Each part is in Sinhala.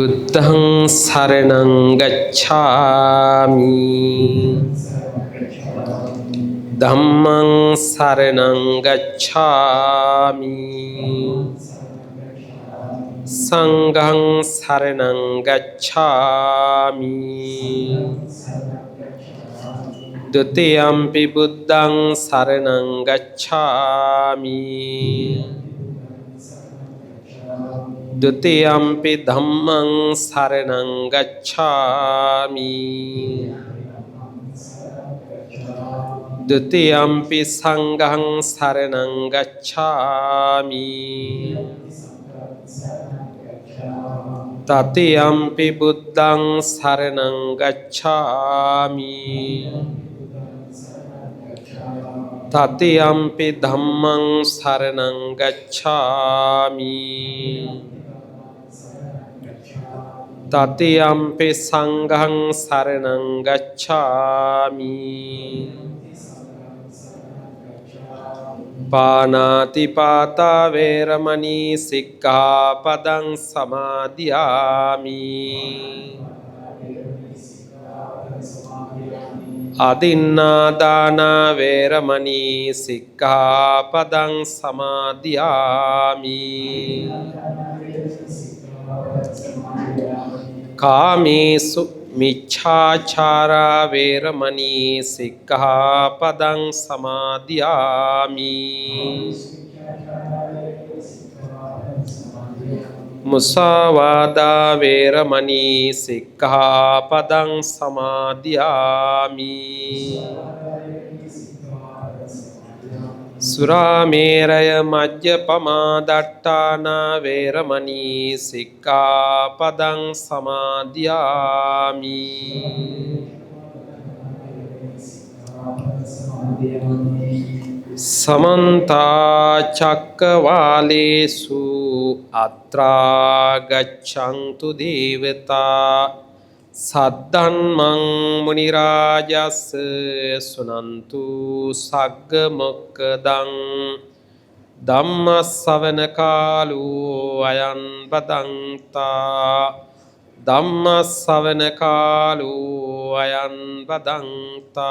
බුද්ධං සරණං ගච්ඡාමි ධම්මං සරණං ගච්ඡාමි සංඝං සරණං ගච්ඡාමි ဒုတိယံ පි බුද්ධං සරණං ගච්ඡාමි ဒုတိယံ පි ධම්මං සරණං ගච්ඡාමි ဒုတိယံ පි සංඝං සරණං ගච්ඡාමි တတိယံ පි බුද්ධං සරණං ගච්ඡාමි တတိယံ පි ධම්මං සරණං ගච්ඡාමි တတိယံ පි සංඝං සරණං ගච්ඡාමි ပါဏာတိပါတဝေရမဏီសិក្ខាပဒံ សមាදිយាមិ អទិន្នាដានាវេរមណី សិក្ខាបដံ សមាදිយាមិ កាមេសុមិច្ឆាឆារាវេរមណី សិក្ខាបដံ សមាදිយាមិ មុសាវាដាវេរមណី សិក្ខាបដံ សមាදිយាមិ សុរាមេរយមជ្ជបមាដត្តានាវេរមណី សិក្ខាបដံ សមាදිយាមិ समन्ता चक्रवालेषु अत्रा गच्छन्तु देवता सद्धम्मं मुनिराजस्य सुनन्तु सग्गमोक्खदं धम्मश्रवणकालो अयं बदन्ता धम्मश्रवणकालो अयं बदन्ता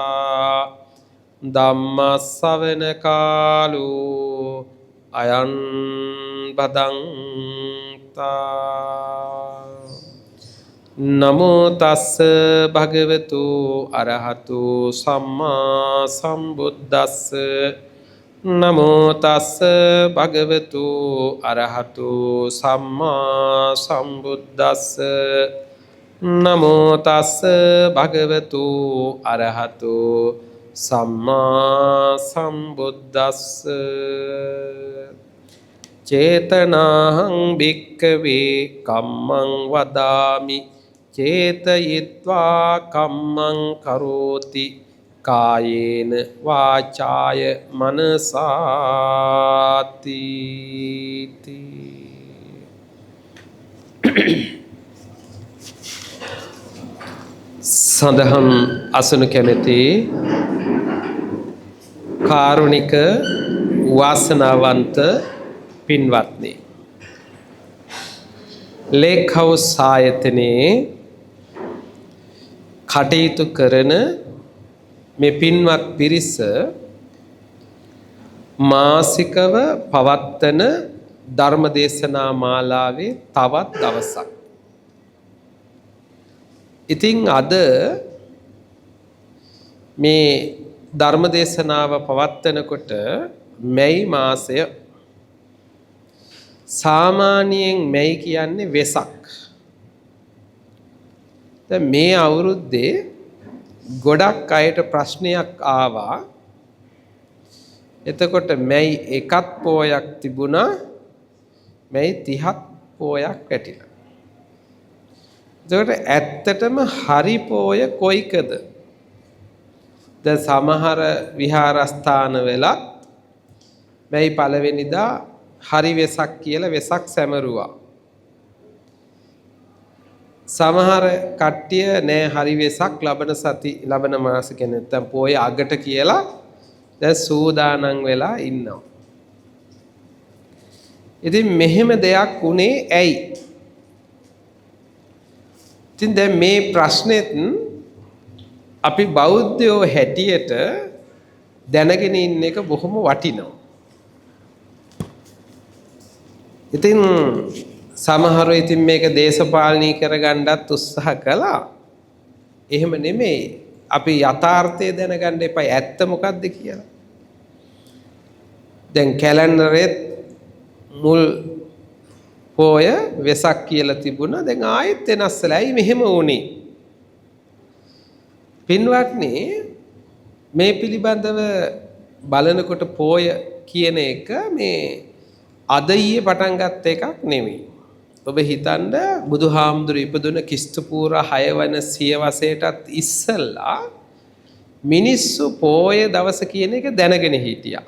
ධම්මස්සවන කාලෝ අයං බදන්තා නමෝ තස්ස භගවතු අරහතු සම්මා සම්බුද්දස්ස නමෝ තස්ස භගවතු අරහතු සම්මා සම්බුද්දස්ස නමෝ තස්ස භගවතු අරහතු සම්මා සම්බුද්දස්ස චේතනාහං භික්ඛවේ කම්මං වදාමි චේතයිත්වා කම්මං කරෝති කායේන වාචාය මනසාති සඳහන් අසනු කැමැති කාරුණික වාසනාවන්ත පින්වත්නි ලේක් හවුස් ආයතනයේ කටයුතු කරන මේ පින්වත් පිරිස මාසිකව පවත්වන ධර්මදේශනා මාලාවේ තවත් දවසක්. ඉතින් අද මේ ධර්මදේශනාව පවත්වනකොට මැයි මාසය සාමාන්‍යයෙන් මැයි කියන්නේ වෙසක්. දැන් මේ අවුරුද්දේ ගොඩක් අයට ප්‍රශ්නයක් ආවා. එතකොට මැයි 1ක් පෝයක් තිබුණා මැයි 30ක් පෝයක් වැටිලා. එතකොට ඇත්තටම හරි පෝය කොයිකද? දැන් සමහර විහාරස්ථාන වෙලත් මැයි පළවෙනිදා හරි වෙසක් කියලා වෙසක් සැමරුවා. සමහර කට්ටිය නෑ හරි වෙසක් ලබන මාස කියන්නේ නැත්තම් පොය අගට කියලා දැන් සූදානම් වෙලා ඉන්නවා. ඉතින් මෙහෙම දෙයක් උනේ ඇයි? ඉතින් දැන් මේ ප්‍රශ්නෙත් අපි බෞද්ධයෝ හැටියට දැනගෙන ඉන්න එක බොහොම වටිනවා. ඉතින් සමහරව ඉතින් මේක දේශපාලනී කරගන්නත් උත්සාහ කළා. එහෙම නෙමෙයි. අපි යථාර්ථය දැනගන්න එපා. ඇත්ත මොකද්ද කියලා. දැන් කැලෙන්ඩරේ මුල් පොය වෙසක් කියලා තිබුණා. දැන් ආයෙත් වෙනස් වෙලා. ඇයි මෙහෙම වුනේ? පින්වත්නි මේ පිළිබඳව බලනකොට පොය කියන එක මේ අද ඊයේ පටන් ගත්ත එකක් නෙමෙයි. ඔබ හිතන්න බුදුහාමුදුරු ඉපදුන ක්‍රිස්තුපූර්ව 6 වන සියවසේටත් ඉස්සෙල්ලා මිනිස්සු පොය දවස කියන එක දැනගෙන හිටියා.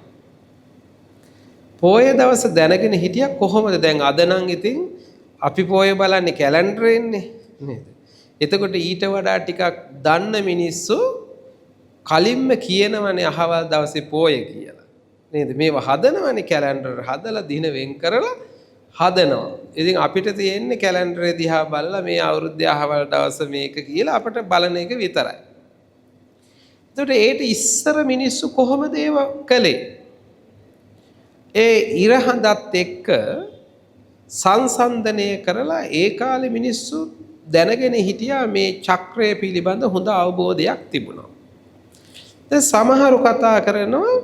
පොය දවස දැනගෙන හිටියා කොහොමද? දැන් අද නම් ඉතින් අපි පොය බලන්නේ කැලෙන්ඩරෙන්නේ නේද? එතකොට ඊට වඩා ටිකක් දන්න මිනිස්සු කලින්ම කියනවනේ අහවල් දවසේ පොය කියලා. නේද? මේව හදනවනේ කැලෙන්ඩර් හදලා දින වෙන් කරලා හදනවා. ඉතින් අපිට තියෙන්නේ කැලෙන්ඩරේ දිහා බලලා මේ අවුරුද්දේ අහවල් දවස මේක කියලා අපිට බලන එක විතරයි. එතකොට ඒට ඉස්සර මිනිස්සු කොහොමද ඒව කළේ? ඒ ඉරහඳත් එක්ක සංසන්දනය කරලා ඒ කාලේ මිනිස්සු දැනගෙන හිටියා මේ චක්‍රය පිළිබඳ හොඳ අවබෝධයක් තිබුණා. දැන් සමහරු කතා කරනවා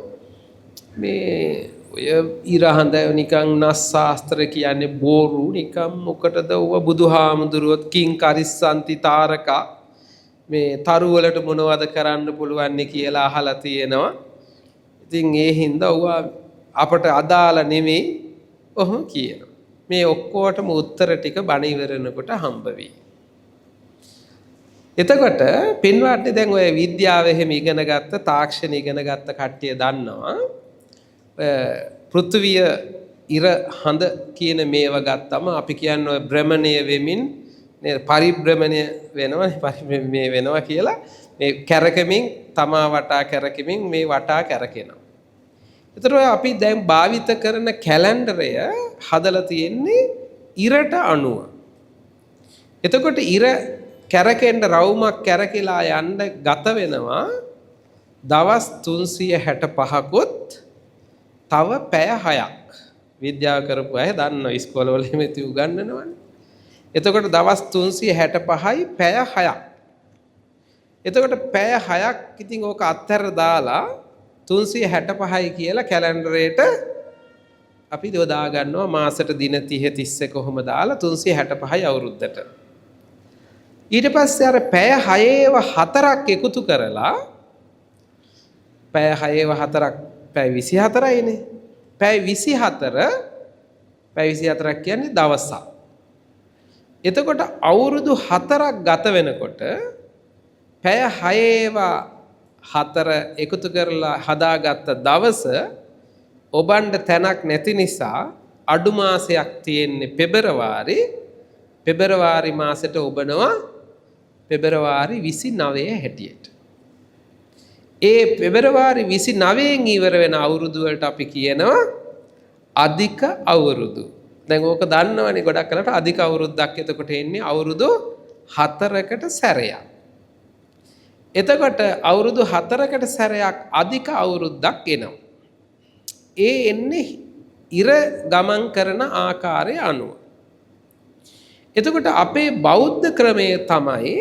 මේ ඔය ඉරහඳ නිකන් නස් ශාස්ත්‍ර කියන්නේ බෝරු නිකන් මොකටද ඔව බුදුහාමුදුරුවොත් කිං කරිස්සන්ති තාරකා මේ තරු වලට මොනවද කරන්න පුළුවන් කියලා අහලා තියෙනවා. ඉතින් ඒ හින්දා ඔව අපට අදාළ නෙමෙයි ඔහොම කියනවා. මේ ඔක්කොටම උත්තර ටික බණ ඉවරනකොට හම්බ වෙයි. එතකොට පින්වත්නි දැන් ඔය විද්‍යාව එහෙම ඉගෙන ගත්ත තාක්ෂණ ඉගෙන ගත්ත කට්ටිය දන්නවා පෘථිවිය ඉර හඳ කියන මේව ගත්තම අපි කියන්නේ ඔය භ්‍රමණය වෙමින් නේද පරිභ්‍රමණය වෙනවා කියලා මේ කැරකෙමින් තමා වටා කැරකෙමින් මේ වටා කැරකෙනවා. ඒතර අපි දැන් භාවිත කරන කැලෙන්ඩරය හදලා තියෙන්නේ ඉරට අනුව. එතකොට ඉර කැරකෙන්න රවුමක් කැරකිලා යන්න ගත වෙනවා දවස් 365කුත් තව පැය 6ක්. විද්‍යාව කරපු අය දන්නවා ඉස්කෝලවල එහෙම උගන්වනවනේ. එතකොට දවස් 365යි පැය 6ක්. එතකොට පැය 6ක් ඉතින් ඕක අත්තර දාලා 365යි කියලා කැලෙන්ඩරේට අපි දා ගන්නවා මාසෙට දින 30 30 කොහොම දාලා 365යි අවුරුද්දට. ඊට පස්සේ අර පැය 6ව 4ක් එකතු කරලා පැය 6ව 4ක් පැය 24යිනේ. පැය 24ක් කියන්නේ දවසක්. එතකොට අවුරුදු 4ක් ගත වෙනකොට පැය 6ව 4 එකතු කරලා හදාගත්ත දවස ඔබන්ට තැනක් නැති නිසා අඩු මාසයක් තියෙන්නේ පෙබරවාරි මාසෙට ඔබනවා පෙබරවාරි 29 හැටියට. ඒ පෙබරවාරි 29න් ඉවර වෙන අවුරුදු වලට අපි කියනවා අධික අවුරුදු. දැන් ඕක දන්නවනේ ගොඩක් කලකට අධික අවුරුද්දක් එතකොට එන්නේ අවුරුදු 4කට සැරයක්. එතකොට අවුරුදු 4කට සැරයක් අධික අවුරුද්දක් එනවා. ඒ එන්නේ ඉර ගමන් කරන ආකාරය අනුව. එතකොට අපේ බෞද්ධ ක්‍රමය තමයි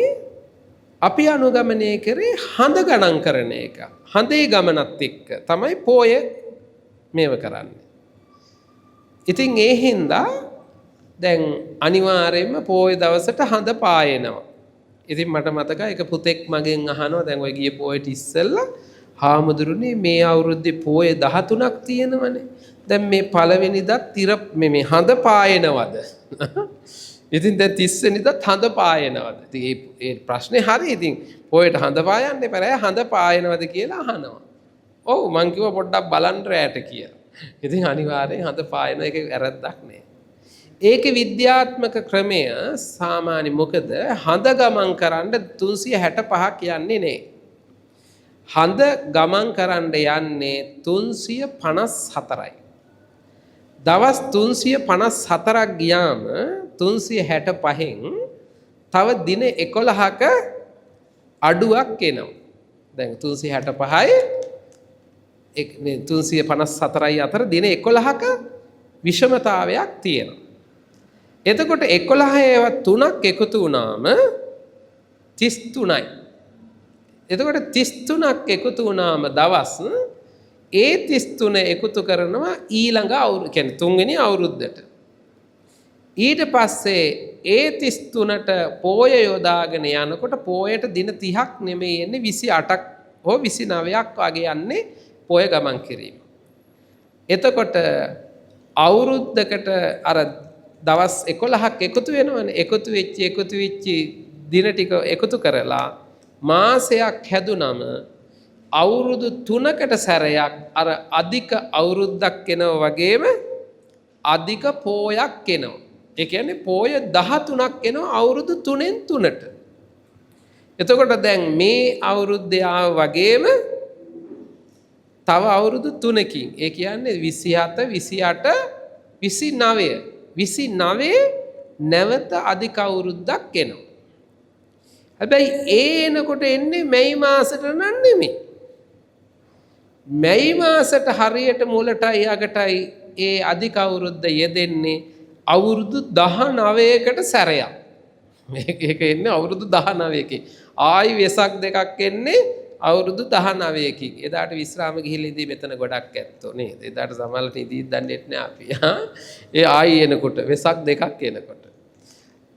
අපි අනුගමනය කරේ හඳ ගණන් කරන එක. හඳේ ගමනත් එක්ක තමයි පොය මේව කරන්නේ. ඉතින් ඒ හින්දා දැන් අනිවාර්යයෙන්ම පොය දවසට හඳ පායනවා. ඉතින් මට මතකයි එක පුතෙක් මගෙන් අහනවා දැන් ඔය ගිය පොයට ඉස්සෙල්ලා හාමුදුරනේ මේ අවුරුද්දේ පොය 13ක් තියෙනවනේ. දැන් මේ පළවෙනිදා මේ හඳ පායනවද? ඉතින් දැන් 30 වෙනිදාත් හඳ පායනවද? ඉතින් ඒ ප්‍රශ්නේ හරි. ඉතින් පොයට හඳ පායන්න එපා. හඳ පායනවද කියලා අහනවා. ඔව් මං කිව්වා පොඩ්ඩක් බලන්න රැට කියලා. ඉතින් අනිවාර්යෙන් හඳ පායන එක වැරද්දක් නෑ. ඒකේ විද්‍යාත්මක ක්‍රමය සාමාන්‍ය මොකද හඳ ගමන් කරන්න 365ක් යන්නේ නෑ. හඳ ගමන් කරන්න යන්නේ 354යි. දවස් 354ක් ගියාම 365න් තව දින 11ක අඩුවක් එනවා. දැන් 365යි 354යි අතර දින 11ක විෂමතාවයක් තියෙනවා. එතකොට 11 ඒවා 3ක් එකතු වුණාම 33යි. එතකොට 33ක් එකතු වුණාම දවස් ඒ 33 එකතු කරනවා ඊළඟ අවුරුද්ද කියන්නේ තුන්වෙනි අවුරුද්දට. ඊට පස්සේ ඒ 33ට පෝය යොදාගෙන යනකොට පෝයට දින 30ක් නෙමෙයි එන්නේ 28ක් හෝ 29ක් වගේ යන්නේ පෝය ගමන් කිරීම. එතකොට අවුරුද්දකට අර දවස් 11ක් එකතු වෙනවනේ. එකතු වෙච්ච දින ටික එකතු කරලා මාසයක් හැදුනම අවුරුදු 3කට සැරයක් අර අධික අවුරුද්දක් එනවා වගේම අධික පෝයක් එනවා. ඒ කියන්නේ පෝය 13ක් එනවා අවුරුදු 3න් 3ට. එතකොට දැන් මේ අවුරුද්දේ ආව වගේම තව අවුරුදු 3කින් ඒ කියන්නේ 27 28 29 නැවත අධික අවුරුද්දක් එනවා. හැබැයි ඒ එනකොට එන්නේ මැයි මාසෙට නන් නෙමෙයි. මැයි මාසෙට හරියට මුලටයි අගටයි ඒ අධික අවුරුද්ද යෙදෙන්නේ අවුරුදු 19කට සැරයක්. මේක එන්නේ අවුරුදු 19කින්. ආයි වෙසක් දෙකක් එන්නේ අවුරුදු 19කින්. එදාට විශ්‍රාම ගිහිල්ලා ඉදී මෙතන ගොඩක් ඇත්තෝ නේද? එදාට සමහරවිට ඉදී දන්නේ නැහැ අපි. ඒ ආයි එනකොට වෙසක් දෙකක් එනකොට.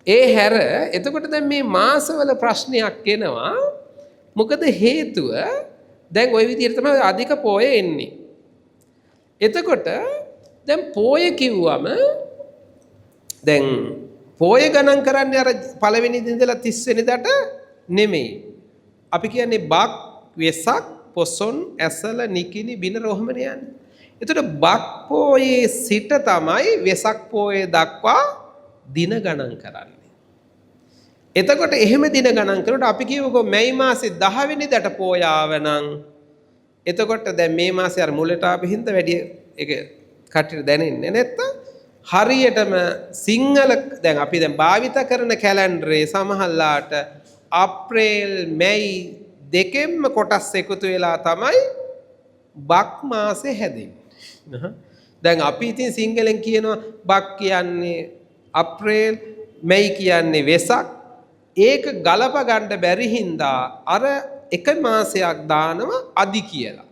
ඒ හැර එතකොට දැන් මේ මාසවල ප්‍රශ්නයක් එනවා. මොකද හේතුව දැන් ওই විදිහට තමයි අධික පෝය එන්නේ. එතකොට දැන් පෝය කිව්වම දැන් පෝය ගණන් කරන්නේ අර පළවෙනි දිනදලා 30 වෙනිදාට නෙමෙයි. අපි කියන්නේ බක් වෙසක් පොසොන් ඇසල නිකිනි බිනර ඔහමනේ යන්නේ. එතකොට බක් පෝයේ සිට තමයි වෙසක් පෝය දක්වා දින ගණන් කරන්නේ. එතකොට එහෙම දින ගණන් කරනකොට අපි කියමුකෝ මැයි මාසේ 10 වෙනිදාට පෝය ආවනම් එතකොට දැන් මේ මාසේ අර මුලට ආපු හින්දා වැඩි ඒක කටට දැනෙන්නේ නැත්තම් හරියටම සිංහල දැන් අපි දැන් භාවිත කරන කැලෙන්ඩරේ සමහරලාට අප්‍රේල් මැයි දෙකෙන්ම කොටස් එකතු වෙලා තමයි බක් මාසේ හැදෙන්නේ. දැන් අපි ඉතින් සිංහලෙන් කියනවා බක් කියන්නේ අප්‍රේල් මැයි කියන්නේ වෙසක්. ඒක ගලප ගන්න බැරි හින්දා අර එක මාසයක් දානවා අදි කියලා.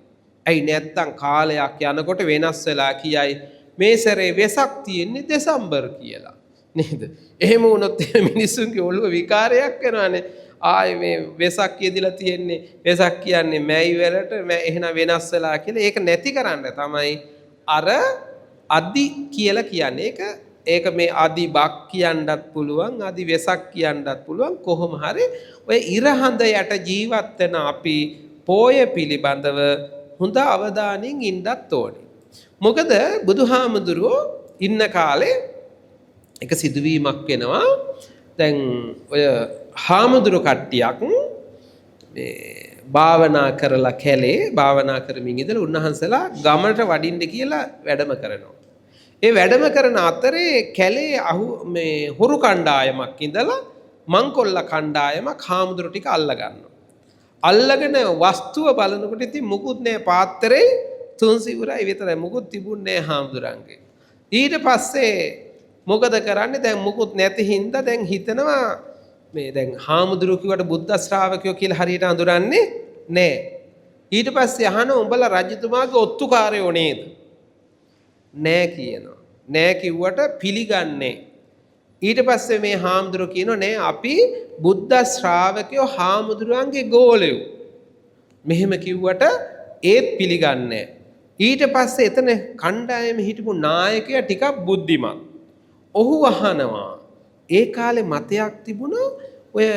ඇයි නැත්තම් කාලයක් යනකොට වෙනස් වෙලා කියයි මේ සැරේ වෙසක් තියෙන්නේ දෙසැම්බර් කියලා. නේද? එහෙම වුණොත් මිනිස්සුන්ගේ ඔළුව විකාරයක් වෙනවානේ. ආයේ මේ වෙසක් කියදිලා තියෙන්නේ වෙසක් කියන්නේ මැයි වලට එහෙනම් වෙනස් වෙලා කියලා. ඒක නැති කරන්න තමයි අර අදි කියලා කියන්නේ. ඒක මේ අදි බක් කියන්නත් පුළුවන්, අදි වෙසක් කියන්නත් පුළුවන්. කොහොම හරි ඔය ඉරහඳ යට ජීවත් වෙන අපි පෝය පිළිබඳව හොඳ අවධානයෙන් ඉන්නත් ඕනේ. මොකද බුදුහාමුදුරුවෝ ඉන්න කාලේ එක සිදුවීමක් වෙනවා. දැන් ඔය හාමුදුරු කට්ටියක් මේ භාවනා කරලා කැලේ භාවනා කරමින් ඉඳලා උන්වහන්සේලා ගමට වඩින්න කියලා වැඩම කරනවා. ඒ වැඩම කරන අතරේ කැලේ මේ හොරු කණ්ඩායමක් ඉඳලා මංකොල්ල කණ්ඩායමක් හාමුදුරු ටික අල්ල ගන්නවා. අල්ලගෙන වස්තුව බලනකොට ඉතින් මුකුත් නෑ පාත්‍රේ 3 සිවුරයි විතරයි මුකුත් තිබුණේ නෑ හාමුදුරන්ගේ. ඊට පස්සේ මොකද කරන්නේ දැන් මුකුත් නැති හින්දා දැන් හිතනවා මේ දැන් හාමුදුරු කිව්වට බුද්ධ ශ්‍රාවකයෝ කියලා හරියට අඳුරන්නේ නෑ. ඊට පස්සේ අහන උඹලා රජතුමාගේ ඔත්තුකාරයෝ නේද? නෑ කියනවා. නෑ කිව්වට පිළිගන්නේ. ඊට පස්සේ මේ හාමුදුරු කියනවා නෑ අපි බුද්ධ ශ්‍රාවකයෝ හාමුදුරුවන්ගේ ගෝලයෝ. මෙහෙම කිව්වට ඒත් පිළිගන්නේ. ඊට පස්සේ එතන කණ්ඩායමේ හිටපු නායකයා ටිකක් බුද්ධිමත්. ඔහු අහනවා ඒ කාලේ මතයක් තිබුණා ඔය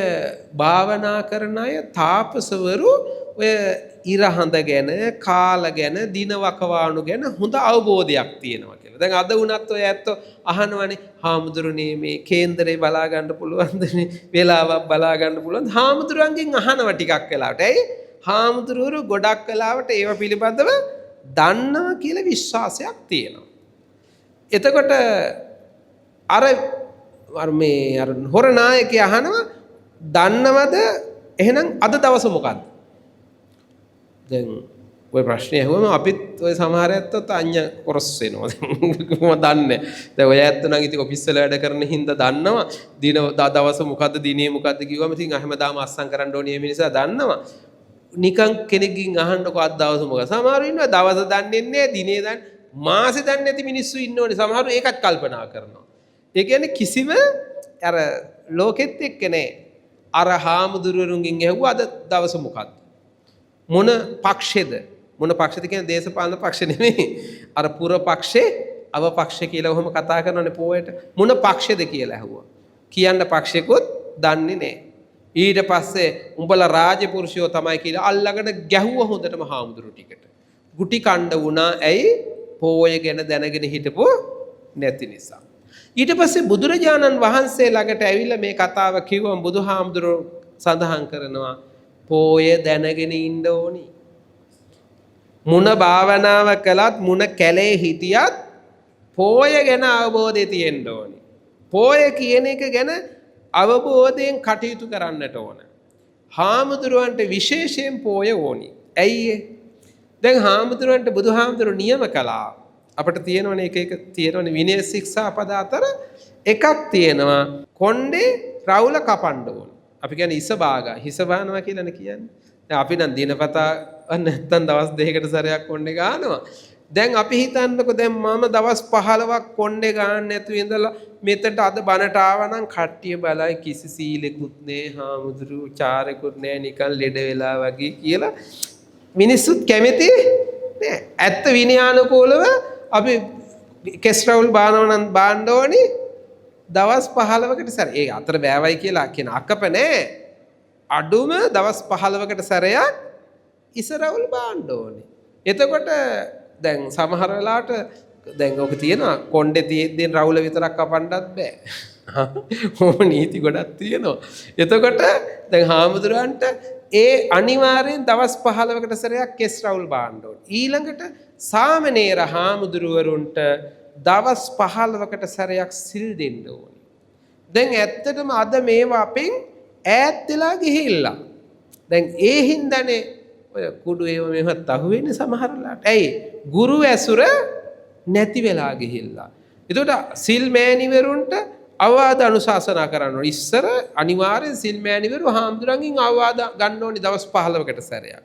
භාවනා කරන අය තාපසවරු ඔය ඉරහඳ ගැන කාල ගැන දින වකවානු ගැන හොඳ අවබෝධයක් තියෙනවා කියලා. දැන් අද වුණත් ඔය ඇත්තෝ අහනවනේ හාමුදුරනේ මේ කේන්දරේ බලා ගන්න පුළුවන්ද නේ වෙලාවක් බලා ගන්න පුළුවන්ද හාමුදුරන්ගෙන් අහනවා ටිකක් වෙලාවට. ඇයි හාමුදුරුවෝ ගොඩක් වෙලාවට ඒව පිළිබඳව දන්නවා කියලා විශ්වාසයක් තියෙනවා. එතකොට අර අර මේ අර හොර නායකයා අහනවා දන්නවද එහෙනම් අද දවස මොකද්ද? දැන් ඔය ප්‍රශ්නේ අහුවම අපිත් ඔය සමහර ඇත්තොත් අඤ්ඤ කොරස් වෙනවා. මම දන්නේ. දැන් ඔය ඇත්ත නම් ඉතින් ඔෆිස් වල වැඩ කරන හින්දා දන්නවා. දින දවස මොකද්ද දිනේ මොකද්ද කිව්වම ඉතින් හැමදාම අස්සම් කරන්න ඕනේ මේ නිසා දන්නවා. නිකන් කෙනෙක්ගෙන් අහන්නකො අද දවස මොකද? සමහරව ඉන්නවා දවස දන්නේ නැහැ, දිනේ දන්නේ, මාසේ දන්නේ නැති මිනිස්සු ඉන්නෝනේ. සමහරව ඒකත් කල්පනා කරනවා. ඒ කියන්නේ කිසිම අර ලෝකෙත් එක්ක නැහැ. අර හාමුදුරුවරුන්ගෙන් ඇහුවා අද දවස මොකද්ද? මොන පක්ෂෙද? මොන පක්ෂද කියන්නේ දේශපාලන පක්ෂ නෙමෙයි. අර පුර පක්ෂේ අව පක්ෂ කියලා ඔහොම කතා කරනවානේ පොයට. මොන පක්ෂෙද කියලා ඇහුවා. කියන්න පක්ෂෙකුත් දන්නේ නැහැ. ඊට පස්සේ උඹලා රාජපුරුෂයෝ තමයි කියලා අල්ලගෙන ගැහුවා හොඳටම හාමුදුරු ටිකට. ගුටි කණ්ඩ වුණා. ඇයි? පොය ගැන දැනගෙන හිටපො නැති නිසා. ඊට පස්සේ බුදුරජාණන් වහන්සේ ළඟට ඇවිල්ලා මේ කතාව කිව්වම බුදුහාමුදුරු සඳහන් කරනවා පොය දැනගෙන ඉන්න ඕනි. මුණ භාවනාව කළත් මුණ කැලේ හිටියත් පොය ගැන අවබෝධය තියෙන්න ඕනි. පොය කියන එක ගැන අවබෝධයෙන් කටයුතු කරන්නට ඕන. හාමුදුරුවන්ට විශේෂයෙන් පොය ඕනි. ඇයි? දැන් හාමුදුරුවන්ට බුදුහාමුදුරු නියම කළා. අපිට තියෙනවනේ එක තියෙනවනේ විනය ශික්ෂා පද අතර එකක් තියෙනවා කොණ්ඩේ රවුල කපන්න ඕන. අපි කියන්නේ ඉස බාගා. හිස බානවා කියලානේ කියන්නේ. දැන් අපි නම් දිනපතා නැත්තම් දවස් දෙකකට සැරයක් කොණ්ඩේ ගන්නවා. දැන් අපි හිතන්නකො දැන් මම දවස් 15ක් කොණ්ඩේ ගන්න නැතුව ඉඳලා මෙතට අද බණට ආවනම් කට්ටිය බලයි කිසි සීලෙකුත් නෑ, හාමුදුරු චාරෙකුත් නෑ, නිකන් ලෙඩ වෙලා වගේ කියලා මිනිස්සුත් කැමති නෑ. ඇත්ත විනයානුකූලව අපි කෙස්රවුල් බානවා නම් බාන්න ඕනි දවස් 15කට සැර. ඒ අතර බෑවයි කියලා කියන අකප නෑ. අඩුම දවස් 15කට සැරයක් ඉසරවුල් බාන්න ඕනි. එතකොට දැන් සමහර වෙලාවට දැන් ඔක තියෙනවා කොණ්ඩේ තියෙද්දී රවුල විතරක් කපන්නත් බෑ. ඕම නීති ගොඩක් තියෙනවා. එතකොට දැන් හාමුදුරන්ට ඒ අනිවාර්යෙන් දවස් 15කට සැරයක් කෙස් රවුල් බාන්න ඕනේ. ඊළඟට සාමණේර හාමුදුරුවරුන්ට දවස් 15කට සැරයක් සිල් දෙන්න ඕනේ. දැන් ඇත්තටම අද මේවා අපෙන් ඈත් වෙලා ගිහිල්ලා. දැන් ඒ හින්දානේ ඔය කුඩු ඒව මෙහෙමත් අහුවෙන්නේ සමහර වෙලාවට. ඇයි? ගුරු ඇසුර නැති වෙලා ගිහිල්ලා. එතකොට සිල් මෑණිවරුන්ට අවවාද අනුශාසනා කරන්න ඕනේ. ඉස්සර අනිවාර්යෙන් සිල් මෑණිවරු හාමුදුරන්ගෙන් අවවාද ගන්න ඕනේ දවස් 15කට සැරයක්.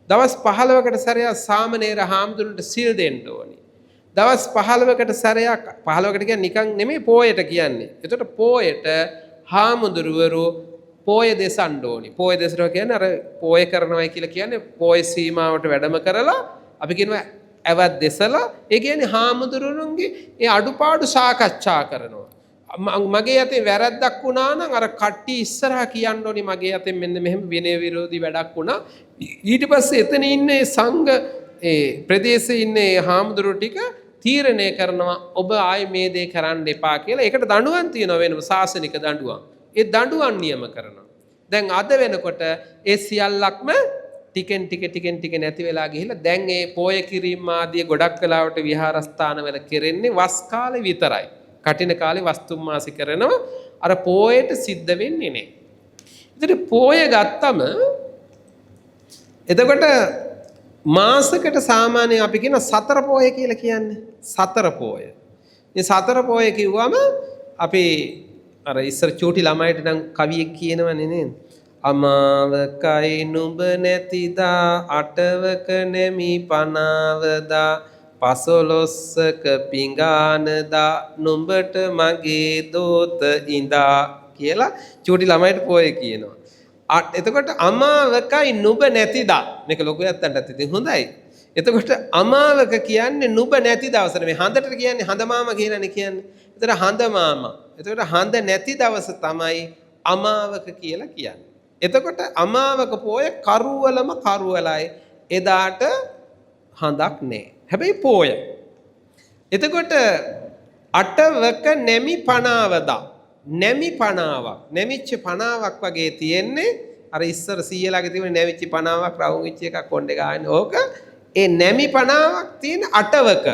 දවස් 15කට සැරයක් සාමණේර හාමුදුරන්ට සිල් දෙන්න ඕනේ. දවස් 15කට සැරයක් 15කට කියන්නේ නිකන් නෙමෙයි පොයට කියන්නේ. එතකොට පොයට හාමුදුරුවරු පොය දෙසන්න ඕනේ. පොය දෙසනවා කියන්නේ අර පොය කරනවායි කියලා කියන්නේ පොය සීමාවට වැඩම කරලා අපි කියනවා ඇවත් දෙසලා ඒ කියන්නේ හාමුදුරුවන්ගේ ඒ අඩුපාඩු සාකච්ඡා කරනවා. මගේ අතේ වැරද්දක් වුණා නම් අර කට්ටිය ඉස්සරහා කියන්න ඕනේ මගේ අතෙන් මෙන්න මෙහෙම විනය විරෝධී වැඩක් වුණා. ඊට පස්සේ එතන ඉන්නේ සංඝ ඒ ප්‍රදේශයේ ඉන්නේ හාමුදුරුවෝ ටික තීරණය කරනවා ඔබ ආයේ මේ දේ කරන්න එපා කියලා. ඒකට දඬුවම් තියෙනවා වෙනම ශාසනික දඬුවම්. ඒ දඬුවම් නියම කරනවා. දැන් අද වෙනකොට ඒ සියල්ලක්ම ටිකෙන් ටික නැති වෙලා ගිහිල්ලා දැන් ඒ පෝය කිරීම ආදී ගොඩක් වෙලාවට විහාරස්ථානවල කෙරෙන්නේ වස් කාලේ විතරයි. කටින කාලේ වස්තුම් මාසි කරනවා. අර පෝයට සිද්ධ වෙන්නේ නැහැ. ඉතින් පෝය ගත්තම එතකොට මාසකට සාමාන්‍යයෙන් අපි කියන සතර පෝය කියලා කියන්නේ. සතර පෝය. මේ සතර පෝය කිව්වම අපි අර ඉස්සර චූටි ළමයිට නම් කවියෙක් කියනවනේ නේද? අමාවකයි නුඹ නැතිදා අටවක නැමි පනාවදා පසොලොස්සක පිඟානදා නුඹට මගේ දෝත ඉඳා කියලා චූටි ළමයිට පොය කියනවා. එතකොට අමාවකයි නුඹ නැතිදා මේක ලොකු ඇත්තන්ටත් ඉතින් හොඳයි. එතකොට අමාවක කියන්නේ නුඹ නැති දවසට මේ හඳට කියන්නේ හඳ මාමා කියලානේ කියන්නේ. එතකොට හඳ මාමා. එතකොට හඳ නැති දවස තමයි අමාවක කියලා කියන්නේ. එතකොට අමාවක පෝය කරුවලම කරුවලයි එදාට හඳක් නැහැ. හැබැයි පෝය. එතකොට අටවක නැමි පනාවදා නැමි පනාවක් නැමිච්ච පනාවක් වගේ තියෙන්නේ අර ඉස්සර සීයලාගේ තිබුණ නැමිච්ච පනාවක් රවුම් වෙච්ච එකක් කොණ්ඩේ ගාන්නේ ඕක ඒ නැමි පනාවක් තියෙන අටවක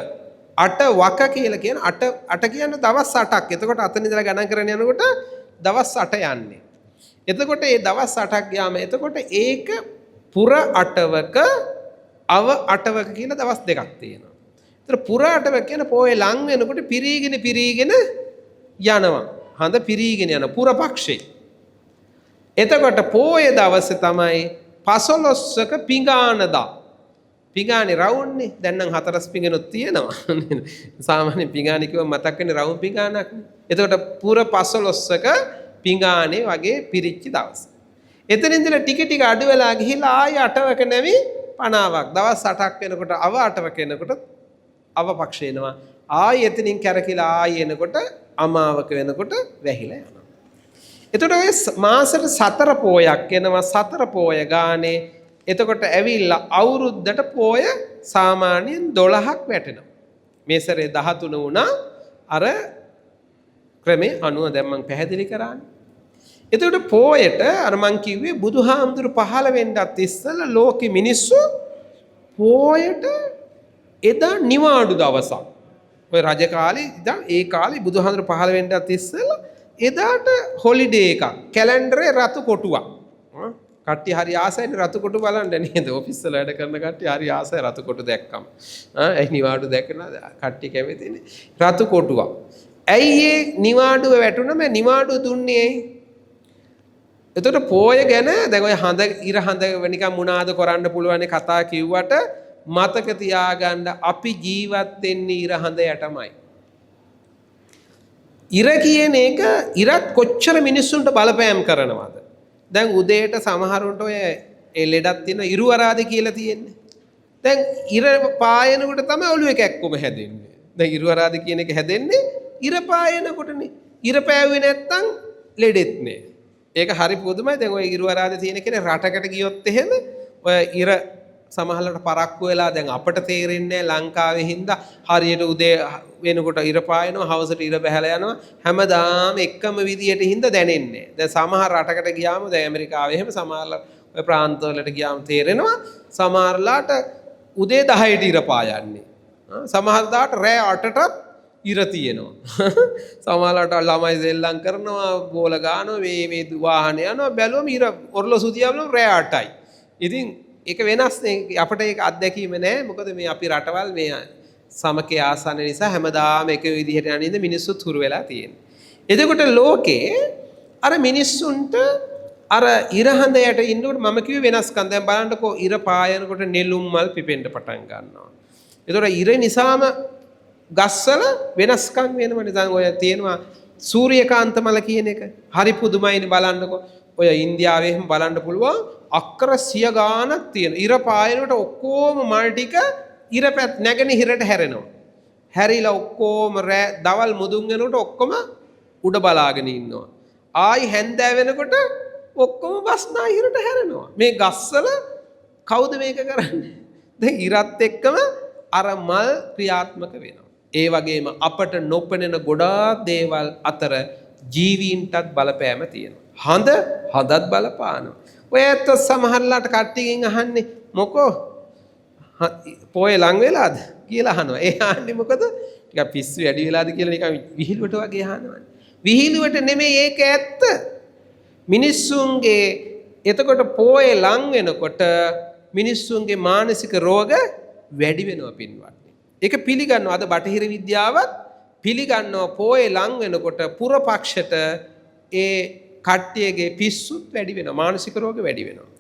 අට වක කියලා කියන අට කියන්නේ දවස් 8ක්. එතකොට අතන ඉඳලා ගණන් කරගෙන යනකොට දවස් 8 යන්නේ. එතකොට මේ දවස් 8ක් ගියාම එතකොට ඒක පුර අටවක අව අටවක කියලා දවස් දෙකක් තියෙනවා. ඒතර පුර අටවක කියන පොයේ ලං වෙනකොට පිරීගෙන යනවා. හඳ පිරීගෙන යන පුර පක්ෂේ. එතකොට පොයේ දවසේ තමයි 15ක පිඟානදා. පිඟානේ රවුන්නේ. දැන් නම් හතරස් පිඟනුත් තියෙනවා. සාමාන්‍ය පිඟානේ කිව්ව මතක් වෙන්නේ රවුම් පිඟානක්. එතකොට පුර 15ක පිඟානේ වගේ පිරිච්ච දවස. එතන ඉඳලා ටික අඩු වෙලා ගිහිල්ලා ආය අටවක නැවි 50ක්. දවස් 8ක් වෙනකොට අව අටවක වෙනකොට අව පක්ෂ එනවා. ආය එතනින් කැරකිලා ආය එනකොට අමාවක වෙනකොට වැහිලා යනවා. එතකොට ඔය මාසෙට 4 පෝයක් එනවා. 4 පෝය ගානේ එතකොට ඇවිල්ලා අවුරුද්දට පෝය සාමාන්‍යයෙන් 12ක් වැටෙනවා. මේ සැරේ 13 වුණා. අර ක්‍රමේ අනුව දැන් මම පැහැදිලි කරානේ. එතකොට පෝයට අර මං කිව්වේ බුදුහාමුදුරු පහළ වෙන්නත් ඉස්සෙල්ලා ලෝකෙ මිනිස්සු පෝයට එදා නිවාඩු දවසක්. ඔය රජ කාලේ ඉඳන් ඒ කාලේ බුදුහාමුදුරු පහළ වෙන්නත් ඉස්සෙල්ලා එදාට හොලිඩේ එකක්. කැලෙන්ඩරේ රතු කොටුවක්. කට්ටිය හරි ආසයිනේ රතු කොටු බලන්න නේද? ඔෆිස් වල වැඩ කරන කට්ටිය හරි ආසයි රතු කොටු දැක්කම. ඒ නිවාඩු දැක්කම කට්ටිය කැමතිනේ. රතු කොටුවක්. ඇයි ඒ නිවාඩුව වැටුණම නිවාඩුව දුන්නේ ඇයි? එතකොට පෝය ගැන දැන් ඔය හඳ ඉර හඳ නිකන් මොනාද කරන්න පුළුවන් කතා කිව්වට මතක තියාගන්න අපි ජීවත් වෙන්නේ ඉර හඳ යටමයි. ඉර කියන එක ඉරත් කොච්චර මිනිස්සුන්ට බලපෑම් කරනවද? දැන් උදේට සමහරුන්ට ඔය ඒ ලෙඩක් තියෙන ඉරුවරාදේ කියලා තියෙන්නේ. දැන් ඉර පායනකොට තමයි ඔළුවේ කැක්කුම හැදෙන්නේ. දැන් ඉරුවරාදේ කියන එක හැදෙන්නේ ඉර පායනකොටනේ. ඉර පෑවුවේ නැත්තම් ලෙඩෙත් නෑ. ඒක හරි පුදුමයි. දැන් ඔය ඉරුවරාදේ තියෙන කෙනේ රටකට ගියොත් එහෙම ඔය ඉර සමහරකට පරක්කු වෙලා දැන් අපට තේරෙන්නේ ලංකාවේ හින්දා හරියට උදේ වෙනකොට ඉර පායනවා හවසට ඉර බහැලා යනවා හැමදාම එකම විදියට හින්දා දැනෙන්නේ. දැන් සමහර රටකට ගියාම දැන් ඇමරිකාවේ එහෙම සමහර ඔය ප්‍රාන්තවලට ගියාම තේරෙනවා සමහරලාට උදේ 10ට ඉර පායන්නේ. සමහරදාට රෑ 8ටත් ඉර තියෙනවා. සමහරලාට ළමයි සෙල්ලම් කරනවා බෝල ගන්නවා මේ වාහනේ යනවා බැලුවම ඉර ඔරලෝසු තියාවලම රෑ 8යි. ඉතින් ඒක වෙනස් නේ අපිට ඒක අත්දැකීම නෑ මොකද මේ අපි රටවල් මේ සමකේ ආසන්න නිසා හැමදාම එක විදිහට යනින්ද මිනිස්සුත් හුරු වෙලා තියෙන්නේ. එතකොට ලෝකේ අර මිනිස්සුන්ට අර ඉර හඳ යට ඉන්නකොට මම කිව්වේ වෙනස්කම් දැන් බලන්නකෝ ඉර පායනකොට නෙළුම් මල් පිපෙන්න පටන් ගන්නවා. එතකොට ඉර නිසාම ගස්වල වෙනස්කම් වෙනවනේ. දැන් ඔය තියෙනවා සූර්යකාන්ත මල කියන එක හරි පුදුමයිනේ බලන්නකෝ. ඔය ඉන්දියාවේ එහෙම බලන්න පුළුවන් අක්කර 100 ගාණක් තියෙන. ඉර පායනකොට ඔක්කොම මල් ටික ඉර පැත් නැගෙනහිරට හැරෙනවා. හැරිලා ඔක්කොම දවල් මුදුන් වෙනකොට ඔක්කොම උඩ බලාගෙන ඉන්නවා. ආයි හැන්දෑ වෙනකොට ඔක්කොම බස්නාහිරට හැරෙනවා. මේ ගස්වල කවුද මේක කරන්නේ? දැන් ඉරත් එක්කම අර මල් ක්‍රියාත්මක වෙනවා. ඒ වගේම අපට නොපෙනෙන ගොඩාක් දේවල් අතර ජීවීන්ටත් බලපෑම තියෙනවා. හඳත් බලපානවා. ඔය ඇත්ත සමහරලාට කට්ටියකින් අහන්නේ මොකෝ පොයේ ලං වෙලාද කියලා අහනවා. ඒ අහන්නේ මොකද? ටිකක් පිස්සු වැඩි වෙලාද කියලා නිකන් විහිළුවට වගේ අහනවානේ. විහිළුවට නෙමෙයි ඒක ඇත්ත. මිනිස්සුන්ගේ එතකොට පොයේ ලං වෙනකොට මිනිස්සුන්ගේ මානසික රෝග වැඩි වෙනවා පින්වත්නි. ඒක පිළිගන්නවා අද බටහිර විද්‍යාවත් පිළිගන්නවා පොයේ ලං වෙනකොට පුරපක්ෂයට ඒ කට්ටියගේ පිස්සුත් වැඩි වෙනවා මානසික රෝග වැඩි වෙනවා.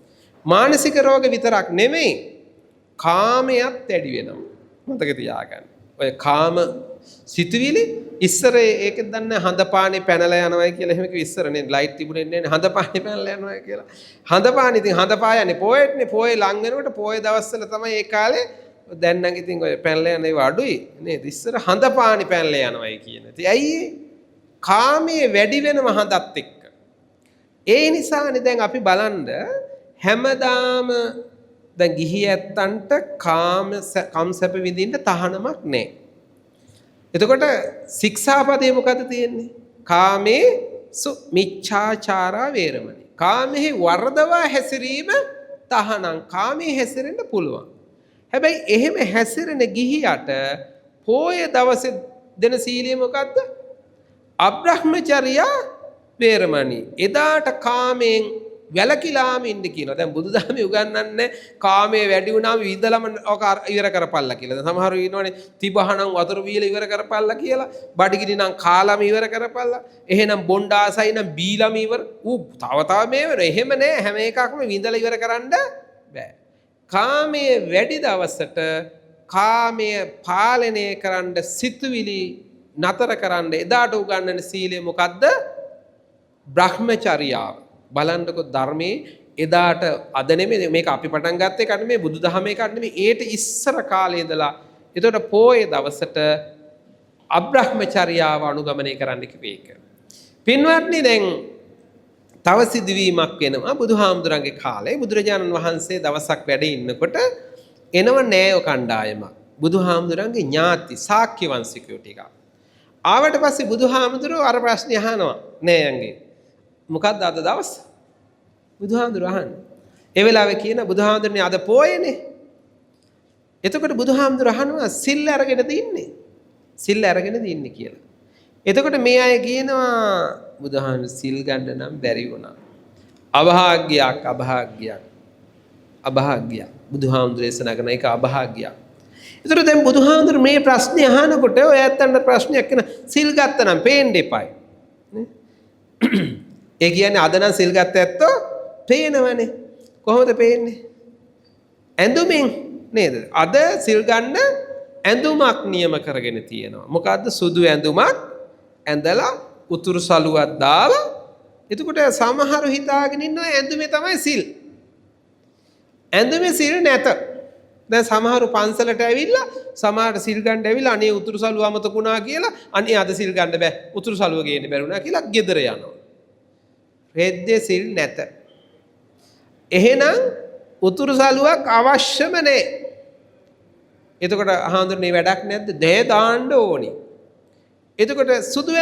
මානසික රෝග විතරක් නෙමෙයි කාමයක් වැඩි වෙනවා. මතක තියාගන්න. ඔය කාම සිතුවිලි ඉස්සර ඒක දන්නේ හඳපානේ පැනලා යනවා කියලා එහෙම කිව්ව ඉස්සර නේ ලයිට් තිබුණේ නැහැ හඳපානේ පැනලා යනවා කියලා. හඳපානේ ඉතින් හඳපායන්නේ පොයේටනේ පොයේ ලං වෙනකොට පොයේ දවස්වල තමයි ඒ කාලේ දැන් නම් ඉතින් ඔය පැනලා යන ඒවා අඩුයි නේද? ඉස්සර හඳපානේ පැනලා යනවායි කියන. ඉතින් ඇයි කාමයේ වැඩි වෙනව හඳත් එක්ක. ඒ නිසානේ දැන් අපි බලන්න හැමදාම දැන් ගිහි ඇත්තන්ට කම් සැප විඳින්න තහනමක් නැහැ. එතකොට ශික්ෂාපදේ මොකද තියෙන්නේ? කාමේ මිච්ඡාචාරා වේරමණී. කාමෙහි වර්ධවා හැසිරීම තහනම්. කාමයේ හැසිරෙන්න පුළුවන්. හැබැයි එහෙම හැසිරෙන ගිහියට පෝය දවසේ දෙන සීලය මොකද්ද? අබ්‍රහ්මචර්යා වේරමණී. එදාට කාමයෙන් වැළකීලාම ඉන්න කියනවා. දැන් බුදුදහමේ උගන්වන්නේ කාමයේ වැඩි වුණාම විදලම ඔක ඉවර කරපල්ලා කියලා. දැන් සමහරව ඉන්නවනේ තිබහනම් වතුර වීල ඉවර කරපල්ලා කියලා. බඩගිනි නම් කාලම ඉවර කරපල්ලා. එහෙනම් බොණ්ඩ ආසයි නම් බීලම ඉවර. තව මේ වෙන. එහෙම නෑ. හැම එකක්ම විඳලා ඉවර කරන්න බෑ. කාමයේ වැඩි දවසට කාමයේ පාලනය කරන්න සිතුවිලි නතර කරන්න එදාට උගන්වන සීලය මොකද්ද? බ්‍රහ්මචර්යාව. බලන්නකො ධර්මයේ එදාට අද නෙමෙයි මේක අපි පටන් ගත්තේ කන්නේ මේ බුදුදහමේ කන්නේ නෙමෙයි ඒට ඉස්සර කාලේ ඉඳලා. එතකොට පොයේ දවසට අබ්‍රහ්මචර්යාව අනුගමනය කරන්න කිව්වේ ඒක. පින්වත්නි දැන් තව සිදුවීමක් වෙනවා බුදුහාමුදුරන්ගේ කාලේ. බුදුරජාණන් වහන්සේ දවසක් වැඩ ඉන්නකොට එනව නෑයෝ කණ්ඩායමක්. බුදුහාමුදුරන්ගේ ඥාති ශාක්‍ය වංශිකයෝ ටිකක්. ආවට පස්සේ බුදුහාමුදුරුවෝ අර ප්‍රශ්නේ අහනවා නෑයන්ගේ. මොකක්ද අද දවස්? බුදුහාමුදුරුවෝ අහන්නේ. ඒ වෙලාවේ කියන බුදුහාමුදුරනේ අද පොයේනේ. එතකොට බුදුහාමුදුරුවෝ අහනවා සිල් අරගෙනද ඉන්නේ? සිල් අරගෙනද ඉන්නේ කියලා. එතකොට මේ අය කියනවා බුදුහාමුදුරුවෝ සිල් ගන්න නම් බැරි වුණා. අභාග්‍යයක් අභාග්‍යයක් අභාග්‍යයක්. බුදුහාමුදුරුවෝ දේශනා කරන එක අභාග්‍යයක්. ඒතර දැන් බුදුහාමුදුරුවෝ මේ ප්‍රශ්නේ අහනකොට ඔය ඇත්තන්ට ප්‍රශ්නයක් කියන සිල් ගත්තා නම් පේන්න එපායි. ඒ කියන්නේ අද නම් සිල් ගත්ත ඇත්තෝ පේනවනේ. කොහොමද පේන්නේ? ඇඳුමින් නේද? අද සිල් ගන්න ඇඳුමක් නියම කරගෙන තියෙනවා. මොකද්ද? සුදු ඇඳුමක් ඇඳලා උතුරු සලුවක් දාලා එතකොට සමහරු හිතාගෙන ඉන්නවා ඇඳුමේ තමයි සිල්. ඇඳුමේ සිල් නැත. දැන් සමහරු පන්සලට ඇවිල්ලා සමහරට සිල් ගන්න ඇවිල්ලා අනේ උතුරු සලුව අමතකුණා කියලා අනේ අද සිල් ගන්න බෑ උතුරු සලුව ගේන්න බැරුණා කියලා ගෙදර යනවා. රෙද්දේ සිල් නැත. එහෙනම් උතුරු සලුවක් අවශ්‍යම නැහැ. එතකොට හාමුදුරනේ වැඩක් නැද්ද? දේ දාන්න ඕනි. එතකොට සුදු